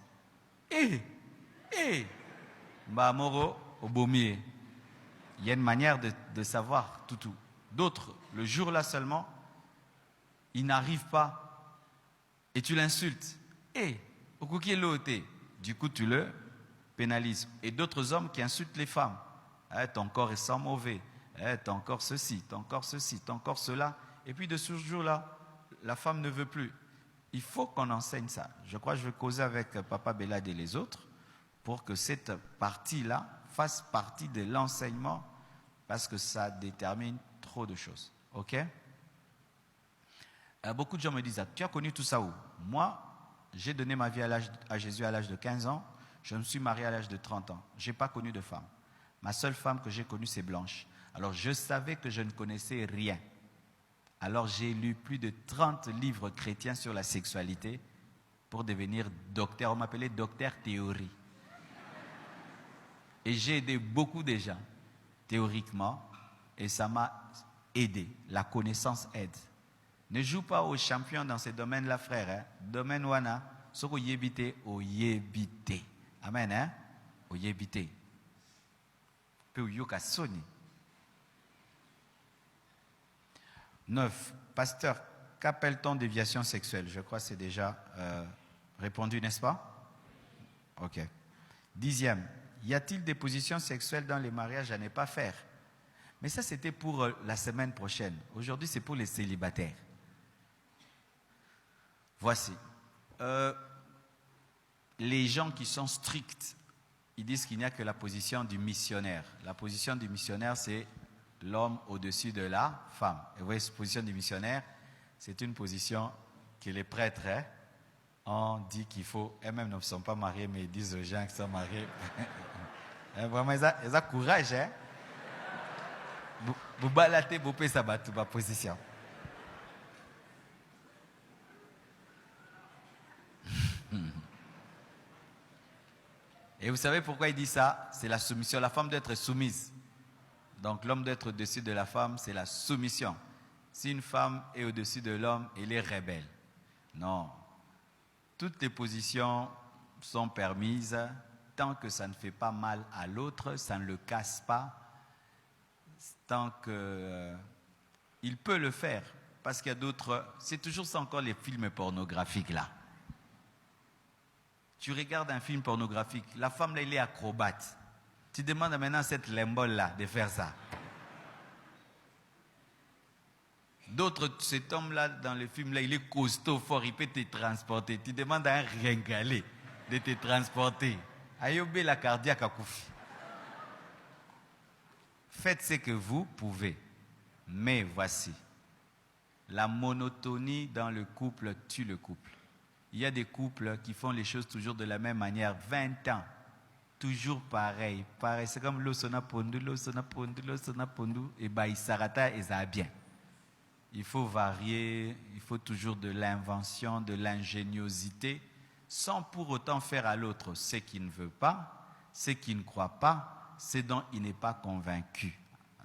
Moro, au baumier. Il y a une manière de savoir tout. D'autres, le jour-là seulement, ils n'arrivent pas. Et tu l'insultes. Au cookie l'auté. Du coup, tu le pénalises. Et d'autres hommes qui insultent les femmes. Ton corps est sans mauvais. Ton corps ceci, ton corps ceci, ton corps cela. Et puis de ce jour-là, la femme ne veut plus. Il faut qu'on enseigne ça. Je crois que je vais causer avec Papa Belade et les autres pour que cette partie-là fasse partie de l'enseignement parce que ça détermine trop de choses. Ok? Beaucoup de gens me disent, tu as connu tout ça où? Moi, j'ai donné ma vie à Jésus à l'âge de 15 ans. Je me suis marié à l'âge de 30 ans. Je n'ai pas connu de femme. Ma seule femme que j'ai connue, c'est Blanche. Alors, je savais que je ne connaissais rien. Alors, j'ai lu plus de 30 livres chrétiens sur la sexualité pour devenir docteur. On m'appelait docteur théorie. Et j'ai aidé beaucoup de gens, théoriquement, et ça m'a aidé. La connaissance aide. Ne joue pas aux champions dans ces domaines-là, frère. Hein? Domaine wana, ce que yébité, au yébité. Amen, hein? Au yébité. Peu ou yoka soni. 9. Pasteur, qu'appelle-t-on déviation sexuelle? Je crois que c'est déjà répondu, n'est-ce pas? Ok. 10e. Y a-t-il des positions sexuelles dans les mariages à ne pas faire? Mais ça, c'était pour la semaine prochaine. Aujourd'hui, c'est pour les célibataires. Voici. Les gens qui sont stricts, ils disent qu'il n'y a que la position du missionnaire. La position du missionnaire, c'est l'homme au-dessus de la femme. Et vous voyez, cette position du missionnaire, c'est une position que les prêtres ont dit qu'il faut, eux-mêmes ne sont pas mariés, mais ils disent aux gens qui sont mariés. Vraiment, ils ont courage. Hein? Vous balatez, vous pouvez s'abattre ma position. Et vous savez pourquoi il dit ça? C'est la soumission. La femme doit être soumise. Donc l'homme doit être au-dessus de la femme, c'est la soumission. Si une femme est au-dessus de l'homme, elle est rebelle. Non. Toutes les positions sont permises tant que ça ne fait pas mal à l'autre, ça ne le casse pas, tant que il peut le faire. Parce qu'il y a d'autres... C'est toujours ça encore les films pornographiques là. Tu regardes un film pornographique, la femme là, elle est acrobate. Tu demandes maintenant à cette lembole là de faire ça. D'autres, cet homme là dans le film là, il est costaud, fort, il peut te transporter. Tu demandes à un ringalé de te transporter. Ayobe la cardiaque à Koufi. Faites ce que vous pouvez. Mais voici, la monotonie dans le couple tue le couple. Il y a des couples qui font les choses toujours de la même manière, 20 ans, toujours pareil. C'est comme l'osona pondu, et bah il s'arrêta et ça a bien. Il faut varier, il faut toujours de l'invention, de l'ingéniosité, sans pour autant faire à l'autre ce qu'il ne veut pas, ce qu'il ne croit pas, ce dont il n'est pas convaincu.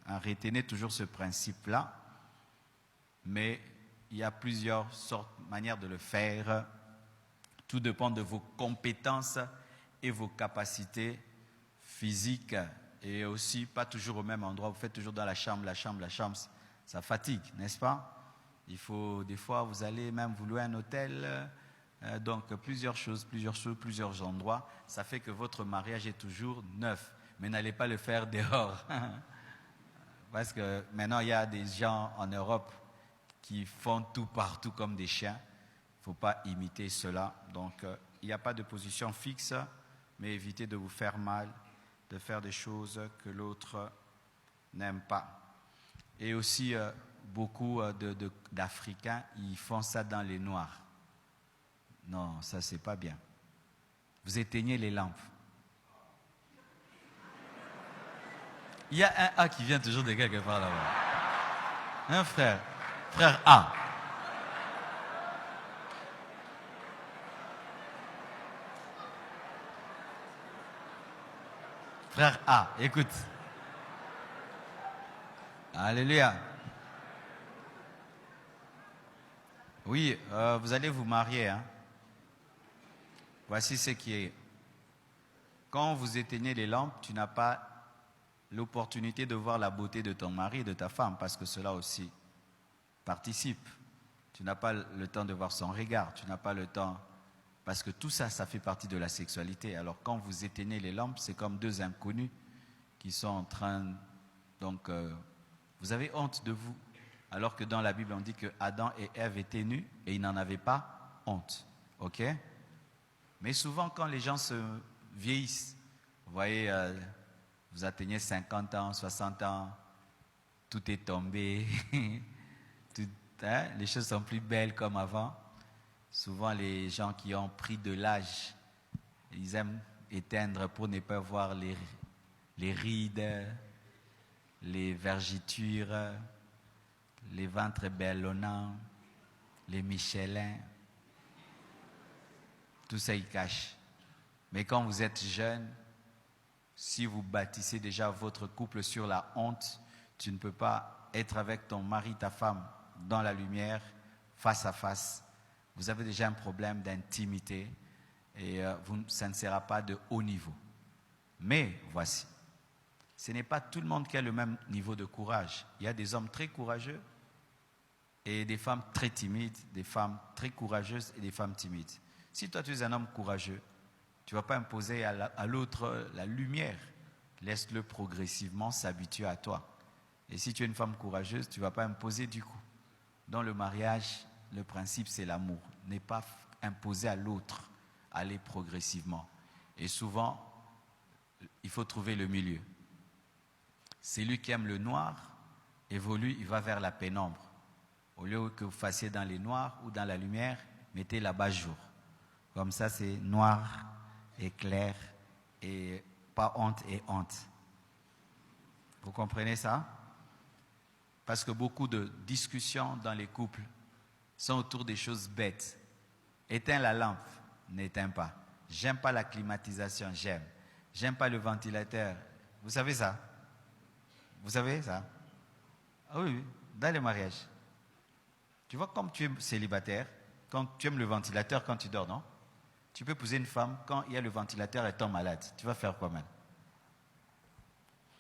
Retenez toujours ce principe-là, mais il y a plusieurs manières de le faire. Tout dépend de vos compétences et vos capacités physiques et aussi pas toujours au même endroit. Vous faites toujours dans la chambre, ça fatigue, n'est-ce pas? Il faut, des fois, vous allez même vous louer un hôtel, donc plusieurs endroits. Ça fait que votre mariage est toujours neuf, mais n'allez pas le faire dehors. Parce que maintenant, il y a des gens en Europe qui font tout partout comme des chiens. Il ne faut pas imiter cela. Donc, il n'y a pas de position fixe, mais évitez de vous faire mal, de faire des choses que l'autre n'aime pas. Et aussi, beaucoup d'Africains, ils font ça dans les noirs. Non, ça, c'est pas bien. Vous éteignez les lampes. Il y a un A qui vient toujours de quelque part là-bas. Un frère A. Frère A, écoute. Alléluia. Oui, vous allez vous marier. Hein? Voici ce qui est. Quand vous éteignez les lampes, tu n'as pas l'opportunité de voir la beauté de ton mari et de ta femme, parce que cela aussi participe. Tu n'as pas le temps de voir son regard, tu n'as pas le temps... Parce que tout ça, ça fait partie de la sexualité. Alors quand vous éteignez les lampes, c'est comme deux inconnus qui sont en train... Donc, vous avez honte de vous. Alors que dans la Bible, on dit que Adam et Ève étaient nus et ils n'en avaient pas honte. Ok? Mais souvent, quand les gens se vieillissent, vous voyez, vous atteignez 50 ans, 60 ans, tout est tombé, les choses sont plus belles comme avant. Souvent, les gens qui ont pris de l'âge, ils aiment éteindre pour ne pas voir les rides, les vergitures, les ventres ballonnants, les Michelin. Tout ça, ils cachent. Mais quand vous êtes jeune, si vous bâtissez déjà votre couple sur la honte, tu ne peux pas être avec ton mari, ta femme, dans la lumière, face à face. Vous avez déjà un problème d'intimité et ça ne sera pas de haut niveau. Mais voici, ce n'est pas tout le monde qui a le même niveau de courage. Il y a des hommes très courageux et des femmes très timides, des femmes très courageuses et des femmes timides. Si toi tu es un homme courageux, tu ne vas pas imposer à l'autre la lumière. Laisse-le progressivement s'habituer à toi. Et si tu es une femme courageuse, tu ne vas pas imposer du coup. Dans le mariage, le principe c'est l'amour. Ne pas imposer à l'autre, aller progressivement. Et souvent, il faut trouver le milieu. Celui qui aime le noir évolue, il va vers la pénombre. Au lieu que vous fassiez dans les noirs ou dans la lumière, mettez l'abat-jour. Comme ça, c'est noir et clair et pas honte et honte. Vous comprenez ça? Parce que beaucoup de discussions dans les couples sont autour des choses bêtes. Éteins la lampe, n'éteins pas. J'aime pas la climatisation, j'aime. J'aime pas le ventilateur. Vous savez ça? Vous savez ça? Ah oui, dans les mariages. Tu vois, comme tu es célibataire, quand tu aimes le ventilateur quand tu dors, non? Tu peux épouser une femme, quand il y a le ventilateur, elle tombe malade. Tu vas faire quoi, man?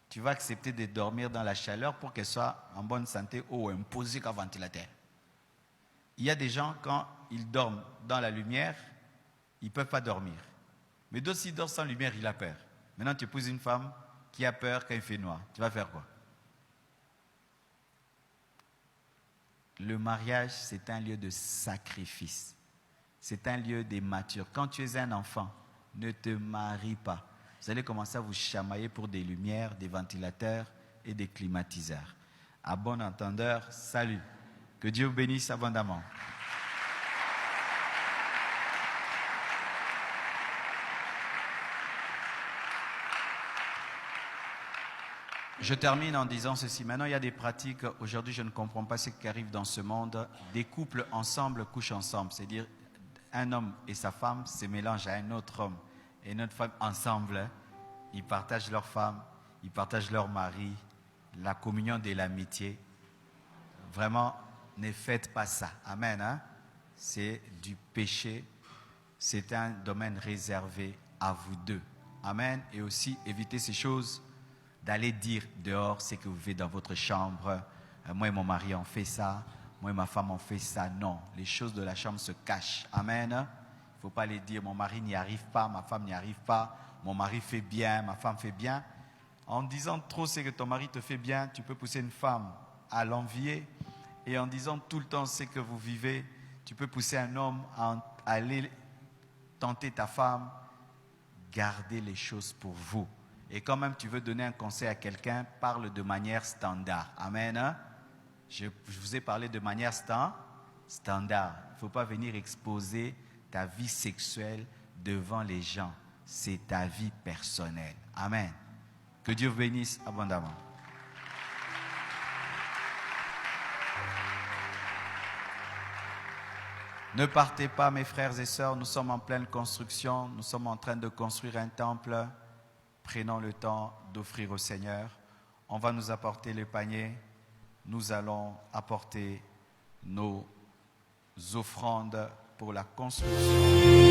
Tu vas accepter de dormir dans la chaleur pour qu'elle soit en bonne santé ou imposer qu'un ventilateur. Il y a des gens, quand ils dorment dans la lumière, ils ne peuvent pas dormir. Mais d'autres, s'ils dorment sans lumière, il a peur. Maintenant, tu épouses une femme qui a peur quand il fait noir. Tu vas faire quoi? Le mariage, c'est un lieu de sacrifice. C'est un lieu des matures. Quand tu es un enfant, ne te marie pas. Vous allez commencer à vous chamailler pour des lumières, des ventilateurs et des climatiseurs. À bon entendeur, salut. Que Dieu vous bénisse abondamment. Je termine en disant ceci. Maintenant, il y a des pratiques. Aujourd'hui, je ne comprends pas ce qui arrive dans ce monde. Des couples ensemble couchent ensemble. C'est-à-dire, un homme et sa femme se mélangent à un autre homme et une autre femme ensemble. Ils partagent leur femme, ils partagent leur mari, la communion de l'amitié. Vraiment, ne faites pas ça. Amen. Hein? C'est du péché. C'est un domaine réservé à vous deux. Amen. Et aussi, évitez ces choses d'aller dire dehors ce que vous faites dans votre chambre. Moi et mon mari, on fait ça. Moi et ma femme, on fait ça. Non, les choses de la chambre se cachent. Amen. Il ne faut pas les dire, mon mari n'y arrive pas, ma femme n'y arrive pas. Mon mari fait bien, ma femme fait bien. En disant trop ce que ton mari te fait bien, tu peux pousser une femme à l'envier. Et en disant tout le temps ce que vous vivez, tu peux pousser un homme à aller tenter ta femme. Gardez les choses pour vous. Et quand même tu veux donner un conseil à quelqu'un, parle de manière standard. Amen. Je vous ai parlé de manière standard. Il ne faut pas venir exposer ta vie sexuelle devant les gens. C'est ta vie personnelle. Amen. Que Dieu vous bénisse abondamment. Ne partez pas, mes frères et sœurs, nous sommes en pleine construction, nous sommes en train de construire un temple. Prenons le temps d'offrir au Seigneur. On va nous apporter les paniers, nous allons apporter nos offrandes pour la construction.